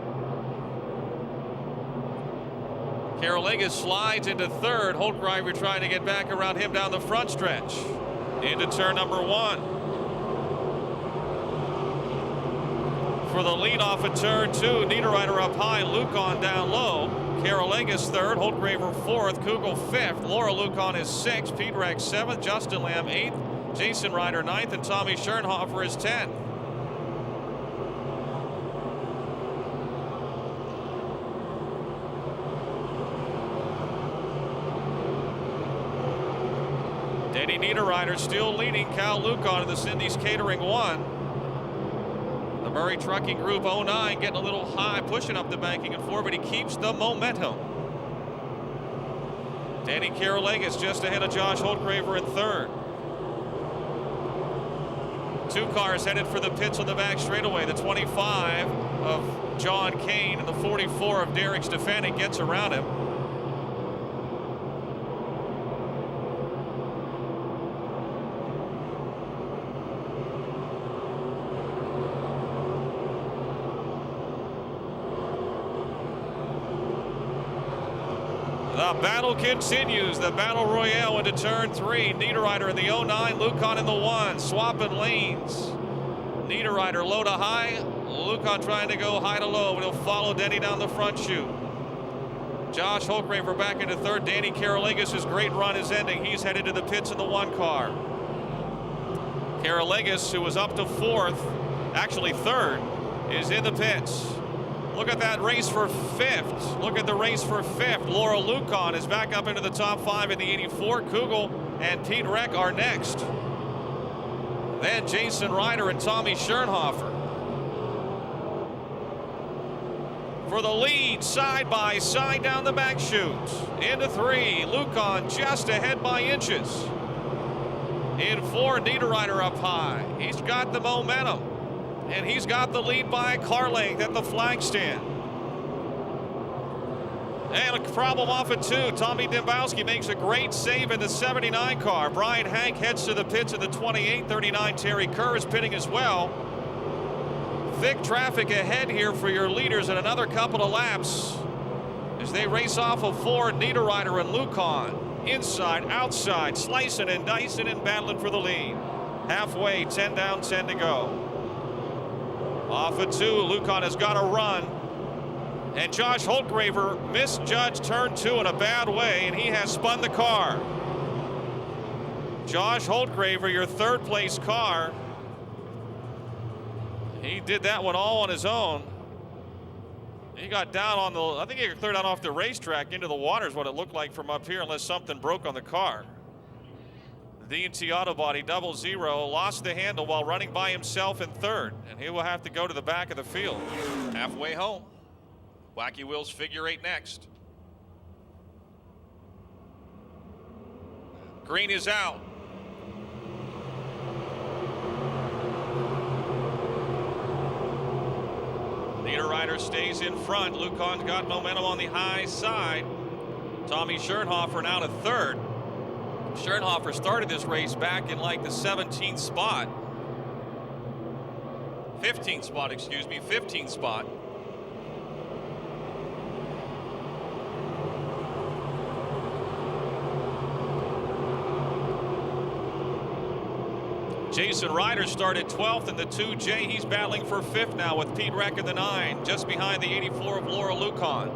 Carolingus slides into 3rd. Holtgraver trying to get back around him down the front stretch. Into turn number 1. For the lead off at turn 2, Niederreiter up high, Lucan down low. Carolingus 3rd, Holtgraver 4th, Kugel 5th, Laura Lucan is 6th, Pete Reck 7th, Justin Lamb 8th, Jason Ryder 9th, and Tommy Schernhofer is 10th. Danny Niederreiter still leading Cal Lucan in the Cindy's Catering 1. The Murray Trucking Group 09 getting a little high, pushing up the banking and 4, but he keeps the momentum. Danny Karolegas just ahead of Josh Holtgraver in 3rd. 2 cars headed for the pits on the back straightaway. The 25 of John Kane and the 44 of Derek Stefanik gets around him. The battle continues. The battle royale into turn 3. Niederreiter in the 09, Lucan in the 1. Swapping lanes. Niederreiter low to high. Lucan trying to go high to low, but he'll follow Denny down the front chute. Josh Holtgraver back into 3rd. Danny Karolegas' great run is ending. He's headed to the pits in the 1 car. Karolegas, who was up to 4th, actually 3rd, is in the pits. Look at that race for 5th. Look at the race for 5th. Laura Lucan is back up into the top 5 in the 84. Kugel and Pete Reck are next. Then Jason Ryder and Tommy Schernhofer. For the lead, side by side down the back chute. Into 3, Lucan just ahead by inches. In 4, Niederreiter up high. He's got the momentum. And he's got the lead by a car length at the flag stand. And a problem off at 2. Tommy Dembowski makes a great save in the 79 car. Brian Hank heads to the pits in the 28. 39 Terry Kerr is pitting as well. Thick traffic ahead here for your leaders in another couple of laps as they race off of 4. Niederreiter and Lucan. Inside, outside, slicing and dicing and battling for the lead. Halfway, 10 down, 10 to go. Off at 2, Lucan has got a run. And Josh Holtgraver misjudged turn 2 in a bad way, and he has spun the car. Josh Holtgraver, your 3rd place car. He did that one all on his own. He got down on the, I think he got cleared out off the racetrack into the water is what it looked like from up here, unless something broke on the car. D&T Auto Body 00 lost the handle while running by himself in 3rd, and he will have to go to the back of the field. Halfway home. Wacky Wheels figure 8 next. Green is out. Niederreiter stays in front. Lucan's got momentum on the high side. Tommy Schernhofer now to 3rd. Schernhofer started this race back in like the 17th spot. 15th spot, excuse me, 15th spot. Jason Ryder started 12th in the 2J. He's battling for 5th now with Pete Reck in the 9, just behind the 84 of Laura Lucan.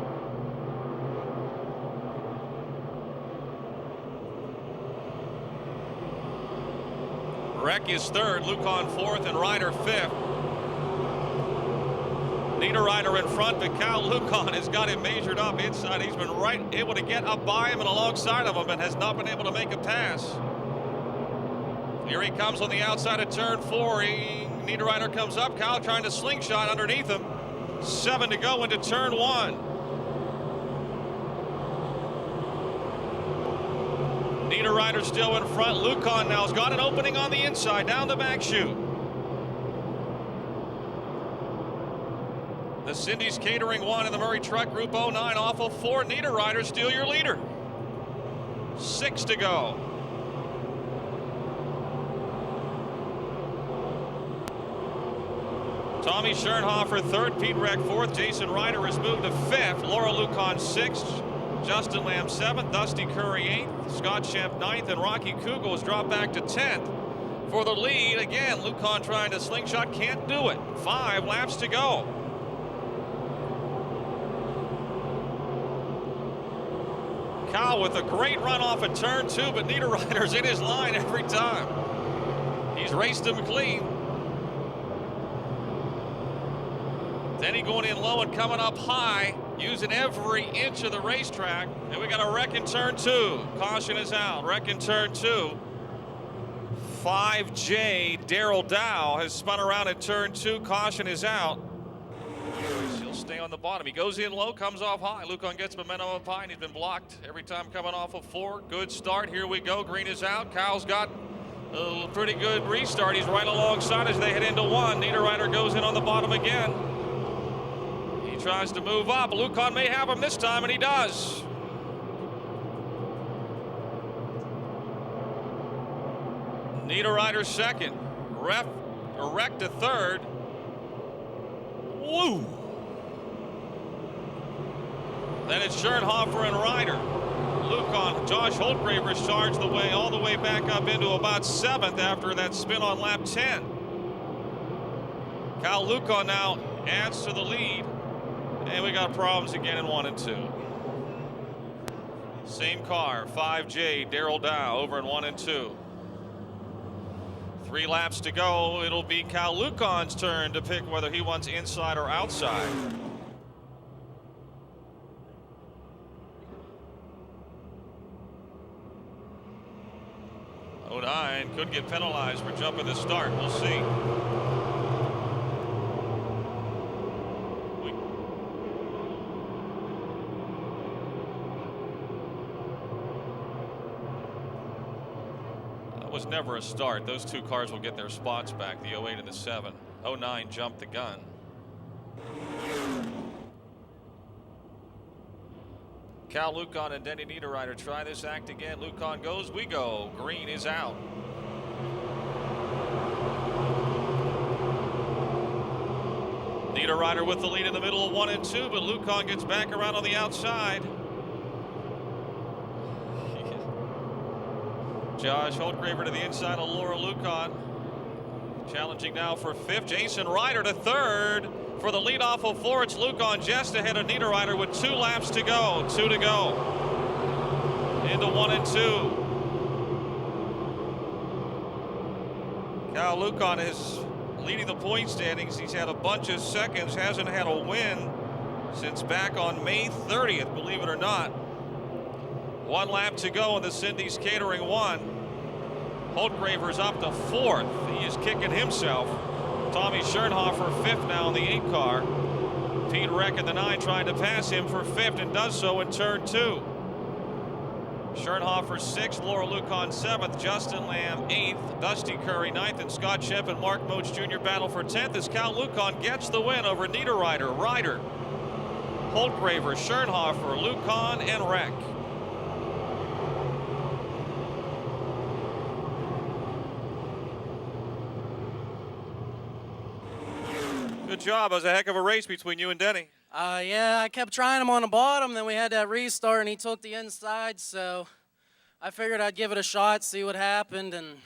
Reck is 3rd, Lucan 4th, and Ryder 5th. Niederreiter in front, but Cal Lucan has got him measured up inside. He's been right able to get up by him and alongside of him, and has not been able to make a pass. Here he comes on the outside of turn 4. Niederreiter comes up. Cal trying to slingshot underneath him. 7 to go into turn 1. Niederreiter still in front. Lucan now has got an opening on the inside, down the back chute. The Cindy's Catering 1 and the Murray Truck Group 09 off of 4. Niederreiter still your leader. 6 to go. Tommy Schernhofer 3rd, Pete Reck 4th, Jason Ryder has moved to 5th, Laura Lucan 6th, Justin Lamb 7th, Dusty Curry 8th, Scott Shemp 9th, and Rocky Kugel has dropped back to 10th. For the lead, again, Lucan trying to slingshot, can't do it. 5 laps to go. Cal with a great run off at turn 2, but Niederreiter's in his line every time. He's raced him clean. Then he going in low and coming up high, using every inch of the racetrack. And we got a wreck in turn 2. Caution is out. Wreck in turn 2. 5J, Daryl Dow, has spun around at turn 2. Caution is out. He'll stay on the bottom. He goes in low, comes off high. Lucan gets momentum up high, and he's been blocked every time coming off of 4. Good start. Here we go. Green is out. Kyle's got a pretty good restart. He's right alongside as they head into 1. Niederreiter goes in on the bottom again. He tries to move up. Lucan may have him this time, and he does. Niederreiter second. Erect to third. Woo! Then it's Schernhofer and Ryder. Lucan, Josh Holtgraver's charged the way all the way back up into about 7th after that spin on lap 10. Kyle Lucan now adds to the lead, and we got problems again in 1 and 2. Same car, 5J, Daryl Dow over in 1 and 2. 3 laps to go. It'll be Kyle Lucan's turn to pick whether he wants inside or outside. O'Nine could get penalized for jumping the start. We'll see. That was never a start. Those 2 cars will get their spots back, the 08 and the 7. 09 jumped the gun. Cal Lucan and Denny Niederreiter try this act again. Lucan goes, we go. Green is out. Niederreiter with the lead in the middle of 1 and 2, but Lucan gets back around on the outside. Josh Holtgraver to the inside of Laura Lucan. Challenging now for 5th. Jason Ryder to 3rd. For the lead off of 4, it's Lucan just ahead of Niederreiter with 2 laps to go. 2 to go. Into 1 and 2. Kyle Lucan is leading the point standings. He's had a bunch of seconds, hasn't had a win since back on May 30th, believe it or not. 1 lap to go in the Cindy's Catering 1. Holtgraver's up to 4th. He is kicking himself. Tommy Schernhofer 5th now in the 8 car. Pete Reck in the 9 trying to pass him for 5th and does so in turn 2. Schernhofer 6th, Laura Lucan 7th, Justin Lamb 8th, Dusty Curry 9th, and Scott Shemp and Mark Moach Jr. battle for 10th as Cal Lucan gets the win over Niederreiter, Ryder, Holtgraver, Schernhofer, Lucan, and Reck. Good job. It was a heck of a race between you and Denny. Yeah, I kept trying him on the bottom, then we had that restart, and he took the inside, so I figured I'd give it a shot, see what happened, and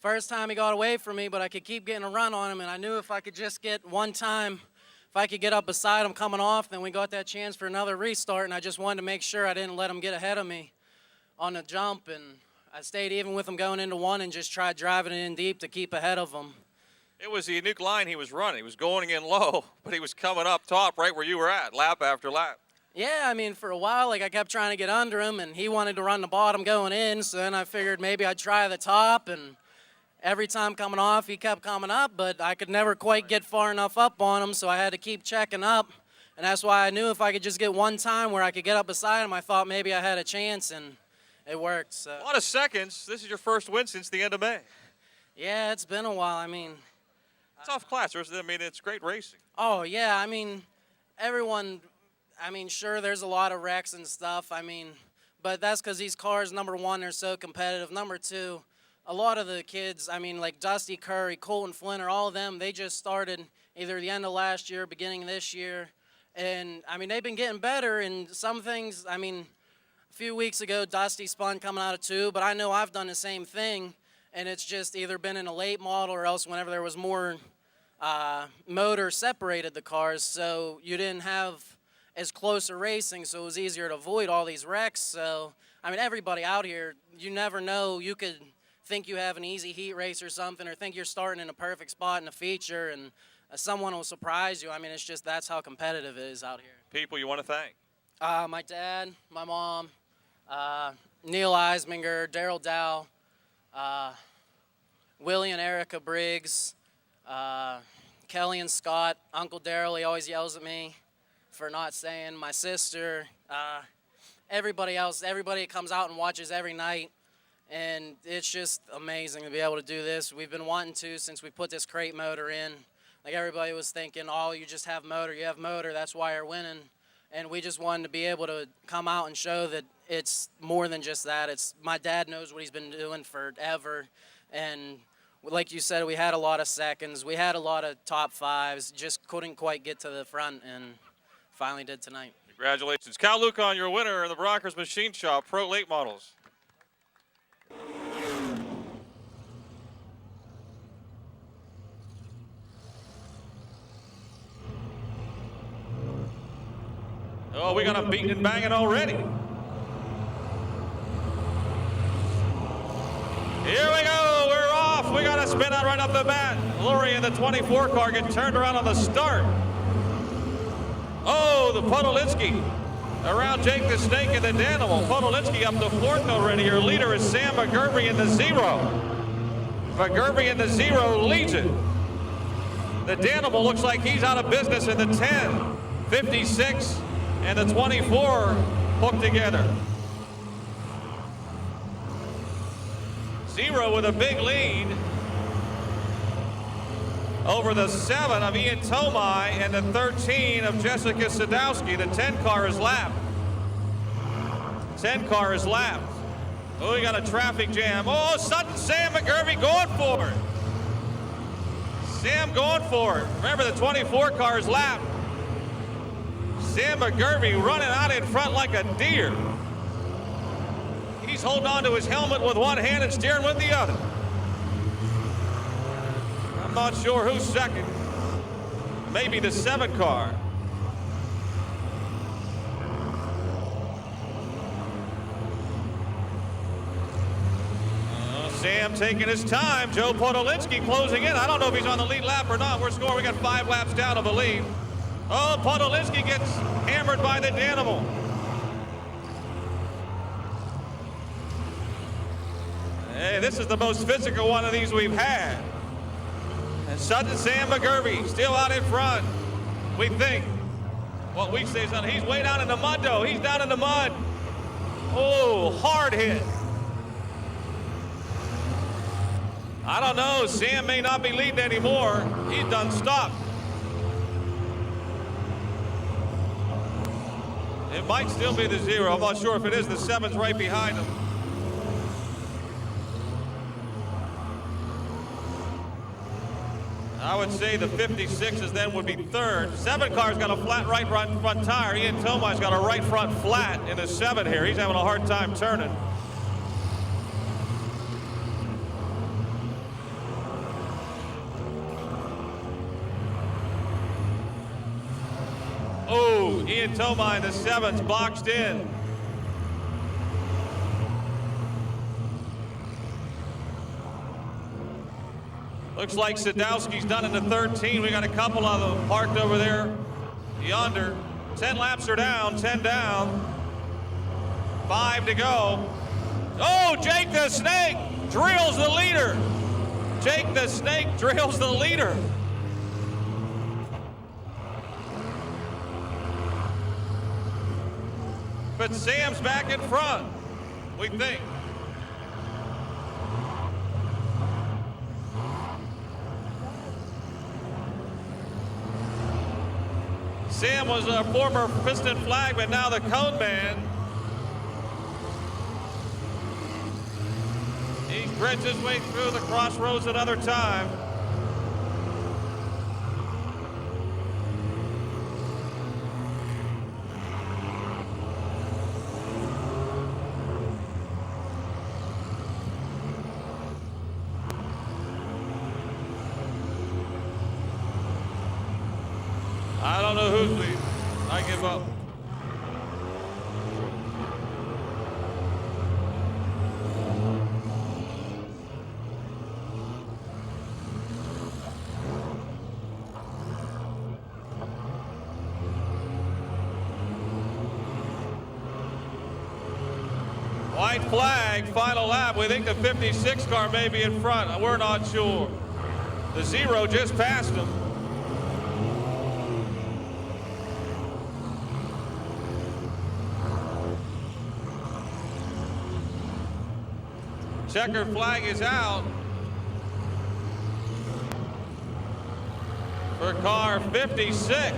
first time he got away from me, but I could keep getting a run on him, and I knew if I could just get one time, if I could get up beside him coming off, then we got that chance for another restart, and I just wanted to make sure I didn't let him get ahead of me on the jump, and I stayed even with him going into 1 and just tried driving it in deep to keep ahead of him. It was the unique line he was running. He was going in low, but he was coming up top right where you were at, lap after lap. Yeah, I mean, for a while, I kept trying to get under him, and he wanted to run the bottom going in, so then I figured maybe I'd try the top, and every time coming off, he kept coming up, but I could never quite get far enough up on him, so I had to keep checking up, and that's why I knew if I could just get one time where I could get up beside him, I thought maybe I had a chance, and it worked. So. A lot of seconds. This is your first win since the end of May. Yeah, it's been a while. I mean, tough class. I mean, it's great racing. Oh, yeah. I mean, everyone, sure, there's a lot of wrecks and stuff. But that's because these cars, number 1, they're so competitive. Number 2, a lot of the kids, like Dusty Curry, Colton Flinter, all of them, they just started either the end of last year, beginning of this year. And, they've been getting better. And some things, a few weeks ago, Dusty spun coming out of 2, but I know I've done the same thing. And it's just either been in a late model or else whenever there was more motor separated the cars, so you didn't have as close a racing, so it was easier to avoid all these wrecks. So, everybody out here, you never know. You could think you have an easy heat race or something, or think you're starting in a perfect spot in a feature, and someone will surprise you. It's just that's how competitive it is out here. People you want to thank? My dad, my mom, Neil Eisminger, Daryl Dow, Willie and Erica Briggs, Kelly and Scott, Uncle Daryl, he always yells at me for not saying, my sister, everybody else, everybody that comes out and watches every night. And it's just amazing to be able to do this. We've been wanting to since we put this crate motor in. Like everybody was thinking, oh, you just have motor, you have motor, that's why you're winning. And we just wanted to be able to come out and show that it's more than just that. It's my dad knows what he's been doing forever. And like you said, we had a lot of seconds. We had a lot of top fives, just couldn't quite get to the front, and finally did tonight. Congratulations. Cal Lucan, your winner in the Brockers Machine Shop Pro Late Models. Oh, we got them beating and banging already. Here we go. We're off. We got a spin out right off the bat. Lori in the 24 car gets turned around on the start. Oh, the Podolinsky around Jake the Snake and the Danimal. Podolinsky up to fourth already. Your leader is Sam McGurvey in the 0. McGurvey in the 0 leads it. The Danimal looks like he's out of business in the 10. 56 and the 24 hooked together. 0 with a big lead over the 7 of Ian Tomai and the 13 of Jessica Sadowski. The 10 car is lapped. 10 car is lapped. Oh, we got a traffic jam. Oh, Sutton Sam McGurvey going for it. Sam going for it. Remember, the 24 car is lapped. Sam McGurvey running out in front like a deer. He's holding on to his helmet with one hand and steering with the other. I'm not sure who's second. Maybe the 7 car. Sam taking his time. Joe Podolinsky closing in. I don't know if he's on the lead lap or not. We're scoring. We got 5 laps down, I believe. Oh, Podolinsky gets hammered by the Danimal. Hey, this is the most physical one of these we've had. And Sutton Sam McGurvey still out in front. We think. What we say is on. He's way down in the mud, though. He's down in the mud. Oh, hard hit. I don't know. Sam may not be leading anymore. He's done stopped. It might still be the 0. I'm not sure if it is. The 7's right behind him. I would say the 56s then would be third. 7 car's got a flat right front tire. Ian Tomai's got a right front flat in the 7 here. He's having a hard time turning. Oh, Ian Tomai, the 7's boxed in. Looks like Sadowski's done in the 13. We got a couple of them parked over there yonder. 10 laps are down, 10 down. 5 to go. Oh, Jake the Snake drills the leader. Jake the Snake drills the leader. But Sam's back in front, we think. Sam was a former piston flagman, now the cone man. He's bridged his way through the crossroads another time. I don't know who's leading. I give up. White flag, final lap. We think the 56 car may be in front. We're not sure. The 0 just passed him. Checkered flag is out for car 56.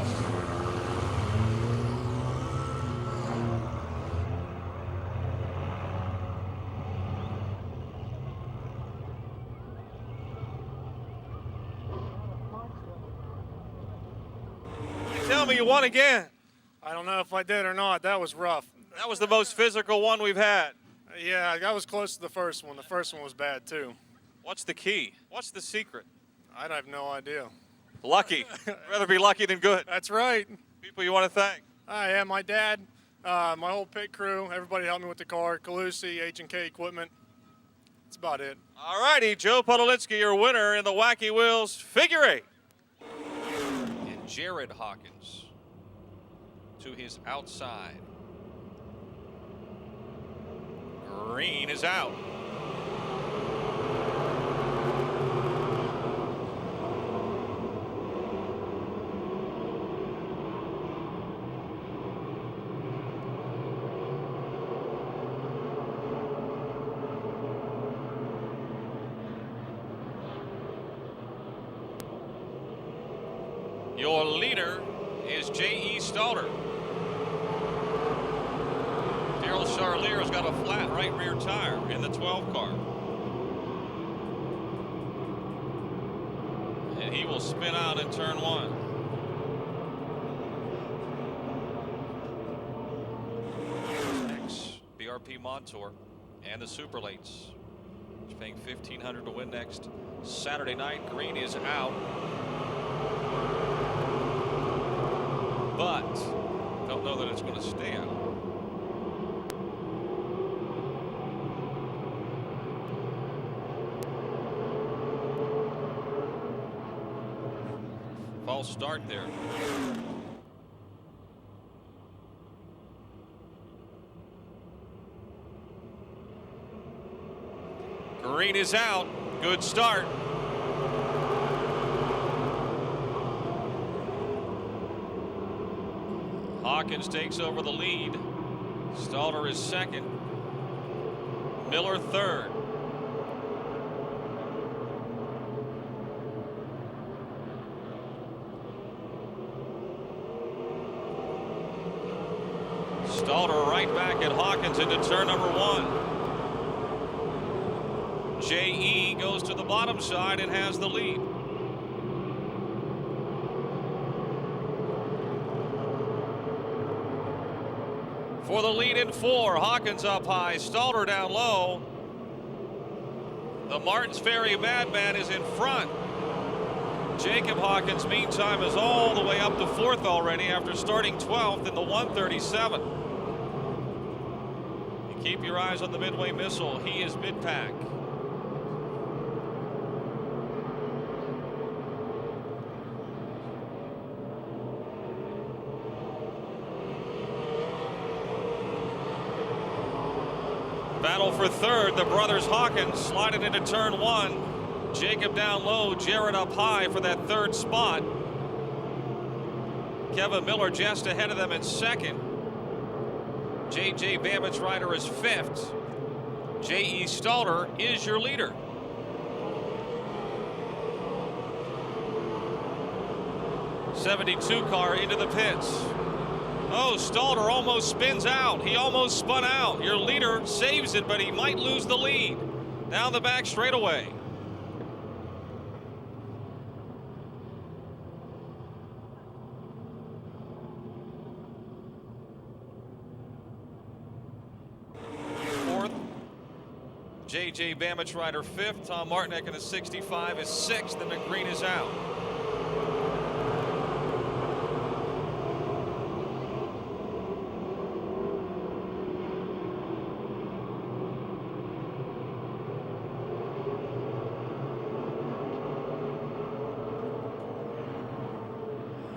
Tell me you won again. I don't know if I did or not. That was rough. That was the most physical one we've had. Yeah, that was close to the first one. The first one was bad, too. What's the key? What's the secret? I have no idea. Lucky. Rather be lucky than good. That's right. People you want to thank. Yeah, my dad, my whole pit crew, everybody helped me with the car, Calusi, H&K Equipment. That's about it. All righty, Joe Podolinsky, your winner in the Wacky Wheels Figure 8. And Jared Hawkins to his outside. Green is out. Your leader is J.E. Stalter. Daryl Charlier's got a flat right rear tire in the 12 car. And he will spin out in turn 1. Next, BRP Montour and the Super Lates. He's paying $1,500 to win next Saturday night. Green is out. But don't know that it's going to stay out. False start there. Green is out. Good start. Hawkins takes over the lead. Stalter is second. Miller third. Stalter right back at Hawkins into turn number 1. J.E. goes to the bottom side and has the lead. For the lead in 4, Hawkins up high, Stalter down low. The Martins Ferry Madman is in front. Jacob Hawkins, meantime, is all the way up to 4th already after starting 12th in the 137. You keep your eyes on the Midway Missile. He is mid-pack. Battle for 3rd, the brothers Hawkins sliding into turn 1. Jacob down low, Jared up high for that 3rd spot. Kevin Miller just ahead of them in 2nd. J.J. Bamich Rider is 5th. J.E. Stalter is your leader. '72 car into the pits. Oh, Stalter almost spins out. He almost spun out. Your leader saves it, but he might lose the lead. Down the back straightaway. Fourth, J.J. Bamich Rider 5th. Tom Martinek in a 65 is 6th, and the green is out.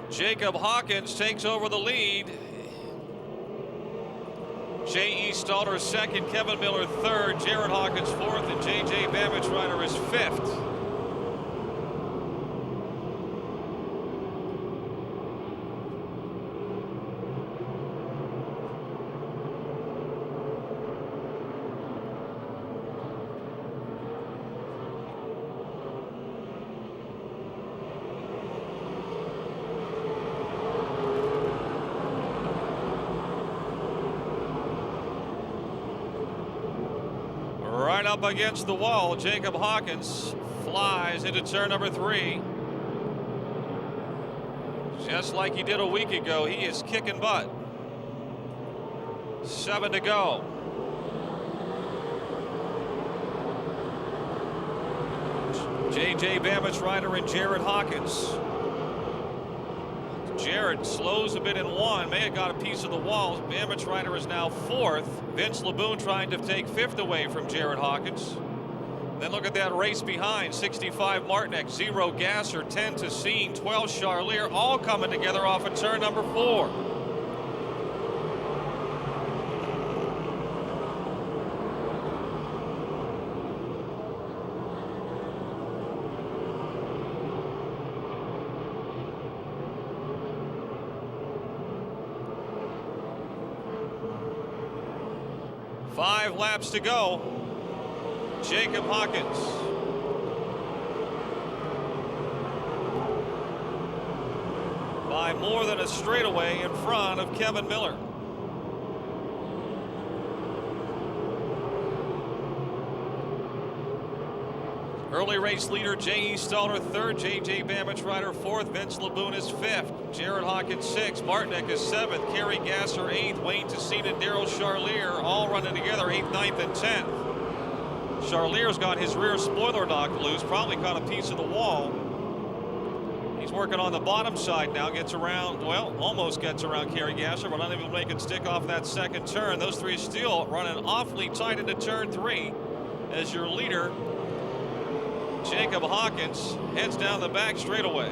Jacob Hawkins takes over the lead. J.E. Stalter second, Kevin Miller third, Jared Hawkins fourth, and J.J. Bamich Rider is fifth. Right up against the wall, Jacob Hawkins flies into turn number 3. Just like he did a week ago, he is kicking butt. 7 to go. J.J. Bamich Rider and Jared Hawkins. Jared slows a bit in 1, may have got a piece of the wall. Bamich Rider is now 4th. Vince LeBoon trying to take 5th away from Jared Hawkins. Then look at that race behind. 65 Martinek, 0 Gasser, 10 Tessine, 12 Charlier, all coming together off of turn number 4. Five laps to go. Jacob Hawkins. By more than a straightaway in front of Kevin Miller. Early race leader J.E. Stalter 3rd, J.J. Bamich Rider 4th, Vince LeBoon is 5th, Jared Hawkins 6th, Martinek is 7th, Kerry Gasser 8th, Wayne Tessine and Daryl Charlier all running together 8th, 9th, and 10th. Charlier's got his rear spoiler knocked loose, probably caught a piece of the wall. He's working on the bottom side now, gets around, well, almost gets around Kerry Gasser, but not able to make it stick off that second turn. Those three still running awfully tight into turn 3 as your leader, Jacob Hawkins, heads down the back straightaway.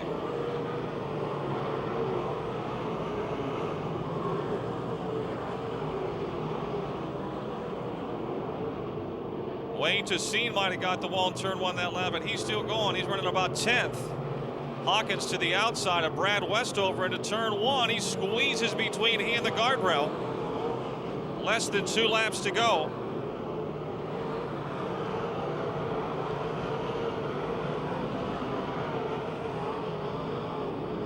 Wayne Tessine might have got the wall in turn 1 that lap, but he's still going. He's running about 10th. Hawkins to the outside of Brad Westover into turn 1. He squeezes between he and the guardrail. Less than 2 laps to go.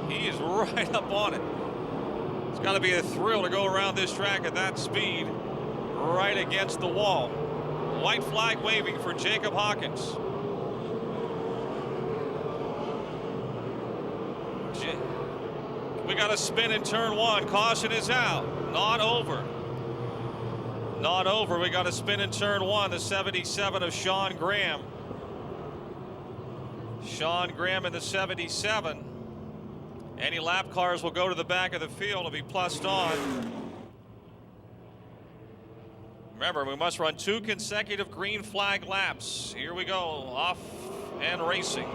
He is right up on it. It's got to be a thrill to go around this track at that speed, right against the wall. White flag waving for Jacob Hawkins. We got a spin in turn 1. Caution is out. Not over. Not over. We got a spin in turn 1. The 77 of Sean Graham. Sean Graham in the 77. Any lap cars will go to the back of the field and be plussed on. Remember, we must run 2 consecutive green flag laps. Here we go, off and racing.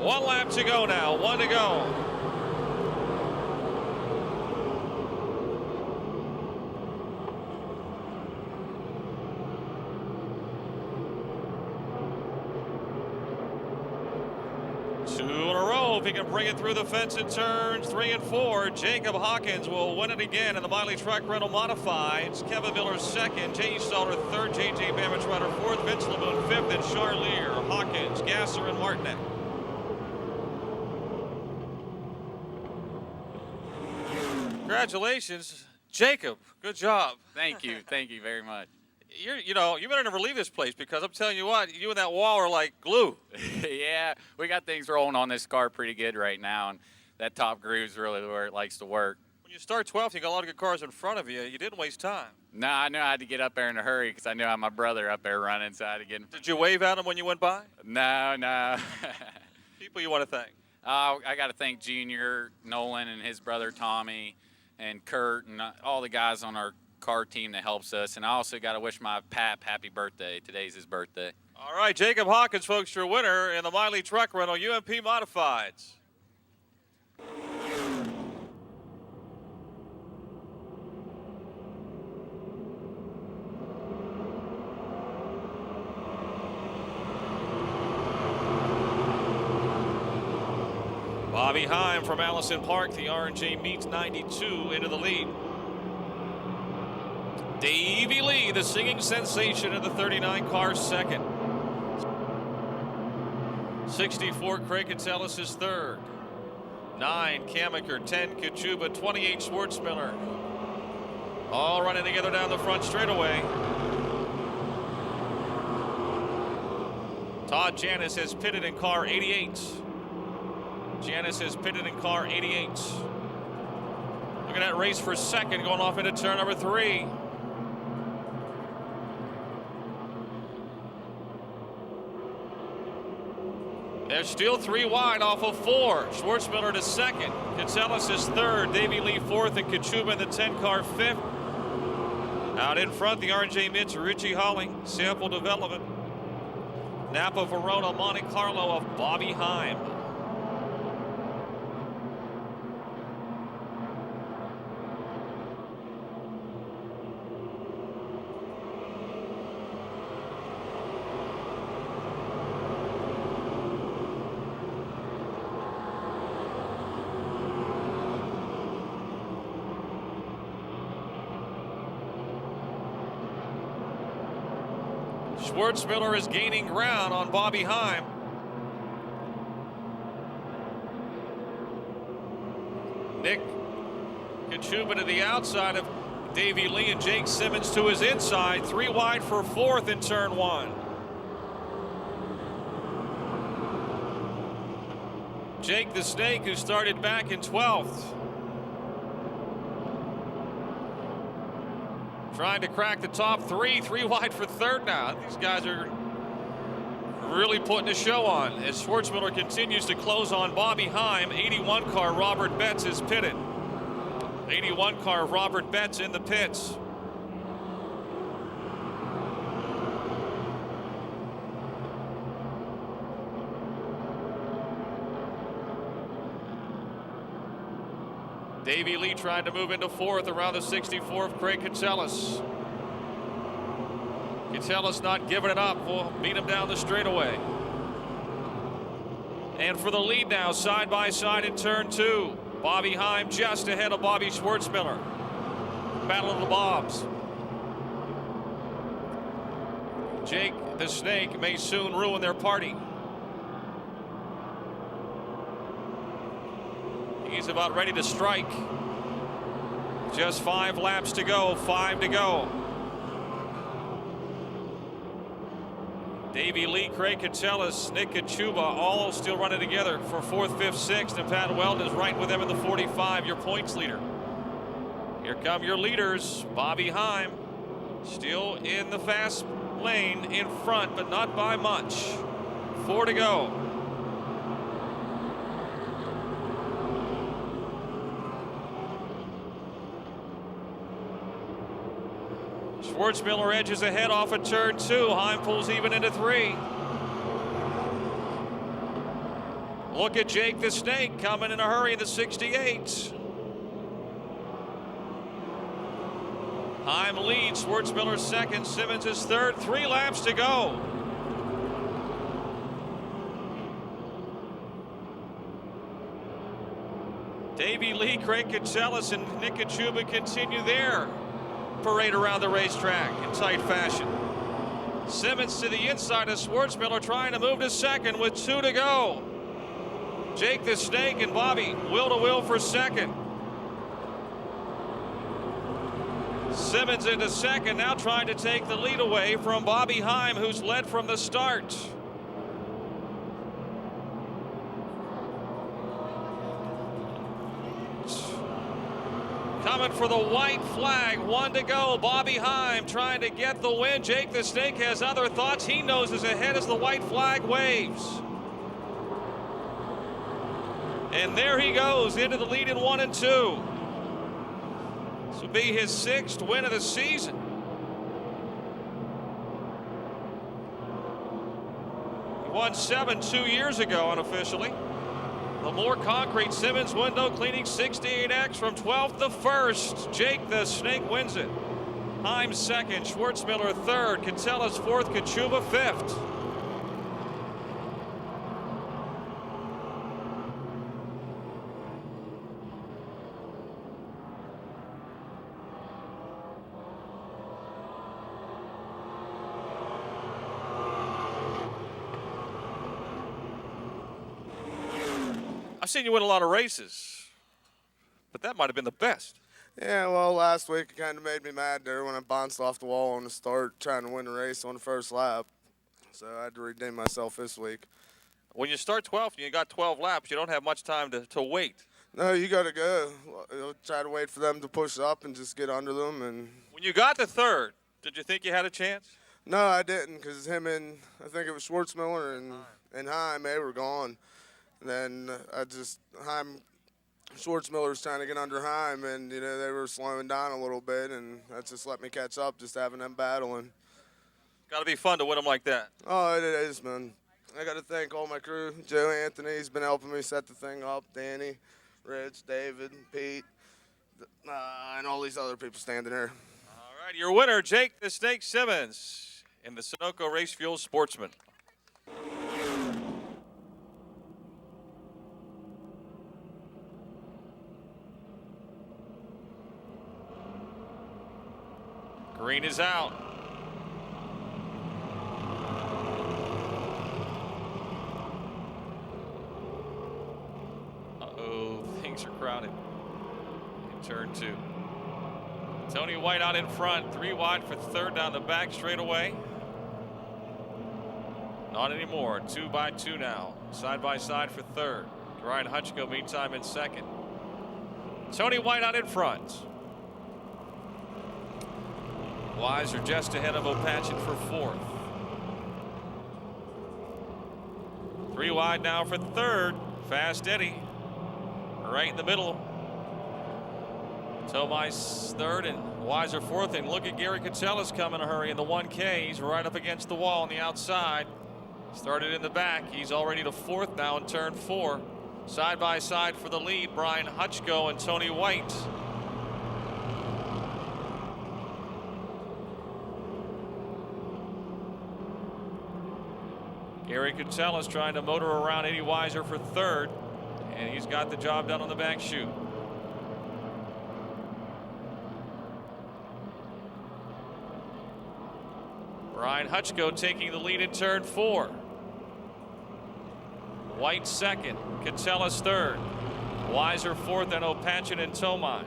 One lap to go now, 1 to go. Two in a row, if he can bring it through the fence in turns 3 and 4. Jacob Hawkins will win it again in the Miley Truck Rental Modifieds. Kevin Miller 2nd, J.E. Stalter 3rd, J.J. Bamich Rider 4th, Vince LeBoon 5th, and Charlier, Hawkins, Gasser, and Martinek. Congratulations, Jacob. Good job. Thank you very much. You better never leave this place, because I'm telling you what, you and that wall are like glue. Yeah, we got things rolling on this car pretty good right now, and that top groove's really where it likes to work. When you start 12th, you got a lot of good cars in front of you. You didn't waste time. No, I knew I had to get up there in a hurry because I knew I had my brother up there running, so I had to get him. Did you wave at him when you went by? No. People you want to thank? I got to thank Junior, Nolan, and his brother Tommy, and Kurt, and all the guys on our car team that helps us. And I also got to wish my Pap happy birthday. Today's his birthday. All right, Jacob Hawkins, folks, your winner in the Miley Truck Rental UMP Modifieds. Bobby Heim from Allison Park, the R&J meets 92 into the lead. Davey Lee, the singing sensation, in the 39 car second. 64, Craig Catellus is third. 9, Kamaker, 10, Kachuba, 28, Schwartzmiller. All running together down the front straightaway. Todd Janis has pitted in car 88. Janis has pitted in car 88. Look at that race for second going off into turn number 3. They're still 3 wide off of 4. Schwartzmiller to second. Catellus is third. Davey Lee fourth, and Kachuba in the 10 car fifth. Out in front, the R&J Mitch, Richie Holling, sample development. Napa Verona, Monte Carlo of Bobby Heim. Schwartzmiller is gaining ground on Bobby Heim. Nick Kachuba to the outside of Davey Lee, and Jake Simmons to his inside. 3 wide for fourth in turn 1. Jake the Snake, who started back in 12th. Trying to crack the top 3, 3 wide for third now. These guys are really putting a show on as Schwartzmiller continues to close on Bobby Heim. 81 car Robert Betts is pitted. 81 car Robert Betts in the pits. Davey Lee tried to move into fourth around the 64 of Craig Catellus. Catellus not giving it up. Will beat him down the straightaway. And for the lead now, side by side in turn 2. Bobby Heim just ahead of Bobby Schwartzmiller. Battle of the Bobs. Jake the Snake may soon ruin their party. He's about ready to strike. Just 5 laps to go, 5 to go. Davey Lee, Craig Catellus, Nick Kachuba, all still running together for 4th, 5th, 6th, and Pat Weldon is right with them in the 45, your points leader. Here come your leaders. Bobby Heim still in the fast lane in front, but not by much. 4 to go. Schwartzmiller edges ahead off of turn 2. Heim pulls even into 3. Look at Jake the Snake coming in a hurry in the 68. Heim leads, Schwartzmiller second, Simmons is third. 3 laps to go. Davey Lee, Craig Catellus, and Nick Kachuba continue their parade around the racetrack in tight fashion. Simmons to the inside of Schwartzmiller, trying to move to second with 2 to go. Jake the Snake and Bobby wheel to wheel for second. Simmons into second, now trying to take the lead away from Bobby Heim, who's led from the start. Coming for the white flag, 1 to go. Bobby Heim trying to get the win. Jake the Snake has other thoughts. He knows as ahead as the white flag waves. And there he goes into the lead in 1 and 2. This will be his 6th win of the season. He won 7 2 years ago unofficially. The more concrete Simmons window cleaning 68X from 12th to 1st. Jake the Snake wins it. Heim 2nd, Schwartzmiller 3rd, Catellus 4th, Kachuba 5th. I've seen you win a lot of races, but that might have been the best. Yeah, well, last week it kind of made me mad there when I bounced off the wall on the start trying to win the race on the first lap. So I had to redeem myself this week. When you start 12th and you got 12 laps, you don't have much time to wait. No, you got to go. You'll try to wait for them to push up and just get under them. And When you got to 3rd, did you think you had a chance? no, I didn't, because him and I think it was Schwartzmiller and Heim, they were gone. And then Schwartzmiller was trying to get under Heim, and they were slowing down a little bit, and that just let me catch up, just having them battling. Got to be fun to win them like that. Oh, it is, man. I got to thank all my crew. Joe Anthony's been helping me set the thing up. Danny, Rich, David, Pete, and all these other people standing here. All right, your winner, Jake the Snake Simmons in the Sunoco Race Fuel Sportsman. Green is out. Uh-oh, things are crowded in turn 2. Tony White out in front, 3 wide for 3rd down the back straightaway. Not anymore, 2 by 2 now, side by side for 3rd. Ryan Hutchko meantime in 2nd. Tony White out in front. Weiser just ahead of Opachin for 4th. 3 wide now for 3rd. Fast Eddie right in the middle. Tomai's 3rd and Weiser 4th. And look at Gary Catellus coming in a hurry in the 1K. He's right up against the wall on the outside. Started in the back. He's already to 4th now in turn 4. Side by side for the lead, Brian Hutchko and Tony White. Gary Catellus trying to motor around Eddie Weiser for 3rd, and he's got the job done on the back chute. Brian Hutchko taking the lead in turn 4. White 2nd, Catellus 3rd, Weiser 4th, and Opachin and Tomai.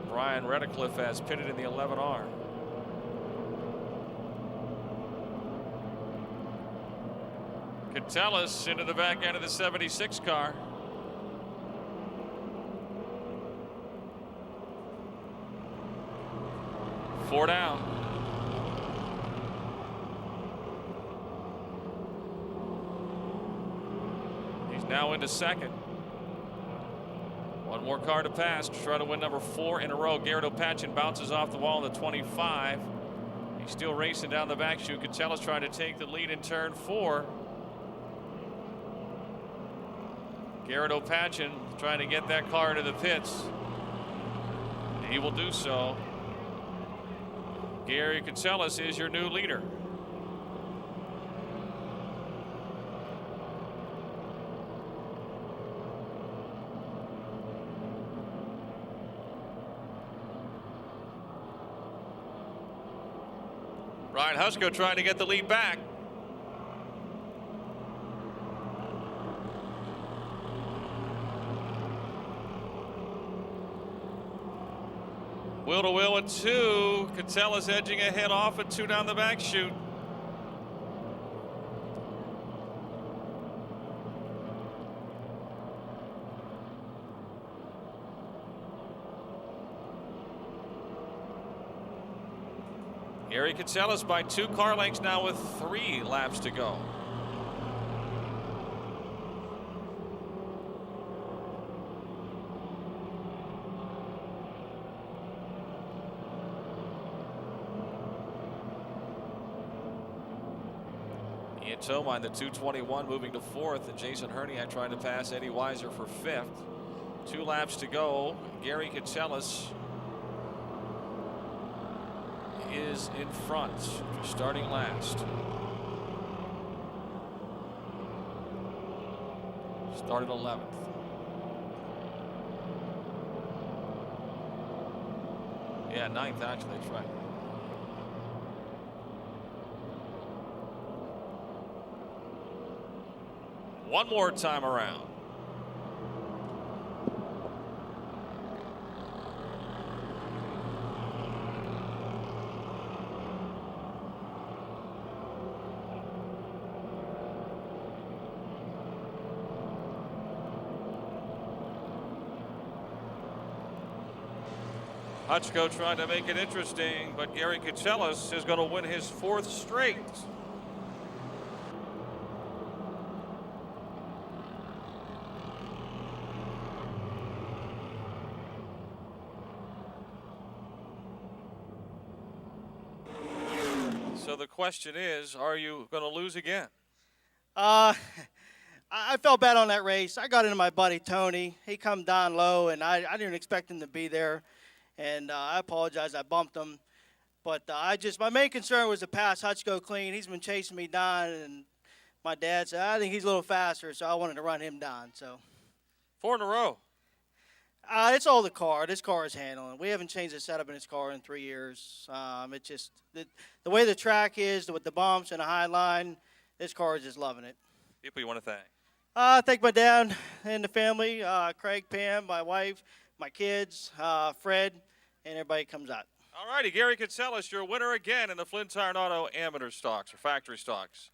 Brian Redcliffe has pitted in the 11R. Catellus into the back end of the 76 car. Four down. He's now into 2nd. One more car to pass to try to win number 4 in a row. Garrett Opachin bounces off the wall in the 25. He's still racing down the back chute. Catellus trying to take the lead in turn 4. Garrett Opachin trying to get that car into the pits. He will do so. Gary Catellus is your new leader. Ryan Hutchko trying to get the lead back. Wheel to wheel at 2. Catellus edging ahead off at 2 down the back chute. Gary Catellus by 2 car lengths now with 3 laps to go. Ian Tomine, the 221, moving to fourth, and Jason Herniak trying to pass Eddie Weiser for fifth. 2 laps to go. Gary Kitchelis is in front, starting last. Started 11th. Yeah, 9th actually, that's right. One more time around. Hutchko trying to make it interesting, but Gary Kitchelis is going to win his 4th straight. So the question is, are you going to lose again? I felt bad on that race. I got into my buddy Tony. He come down low, and I didn't expect him to be there. And I apologize. I bumped him. But my main concern was to pass Hutchko clean. He's been chasing me down, and my dad said, I think he's a little faster, so I wanted to run him down. So 4 in a row. It's all the car. This car is handling. We haven't changed the setup in this car in 3 years. It's just the way the track is, with the bumps and the high line, this car is just loving it. People you want to thank? Thank my dad and the family, Craig, Pam, my wife, my kids, Fred, and everybody comes out. All righty, Gary Kitchelis, your winner again in the Flint Tire and Auto Amateur Stocks or Factory Stocks.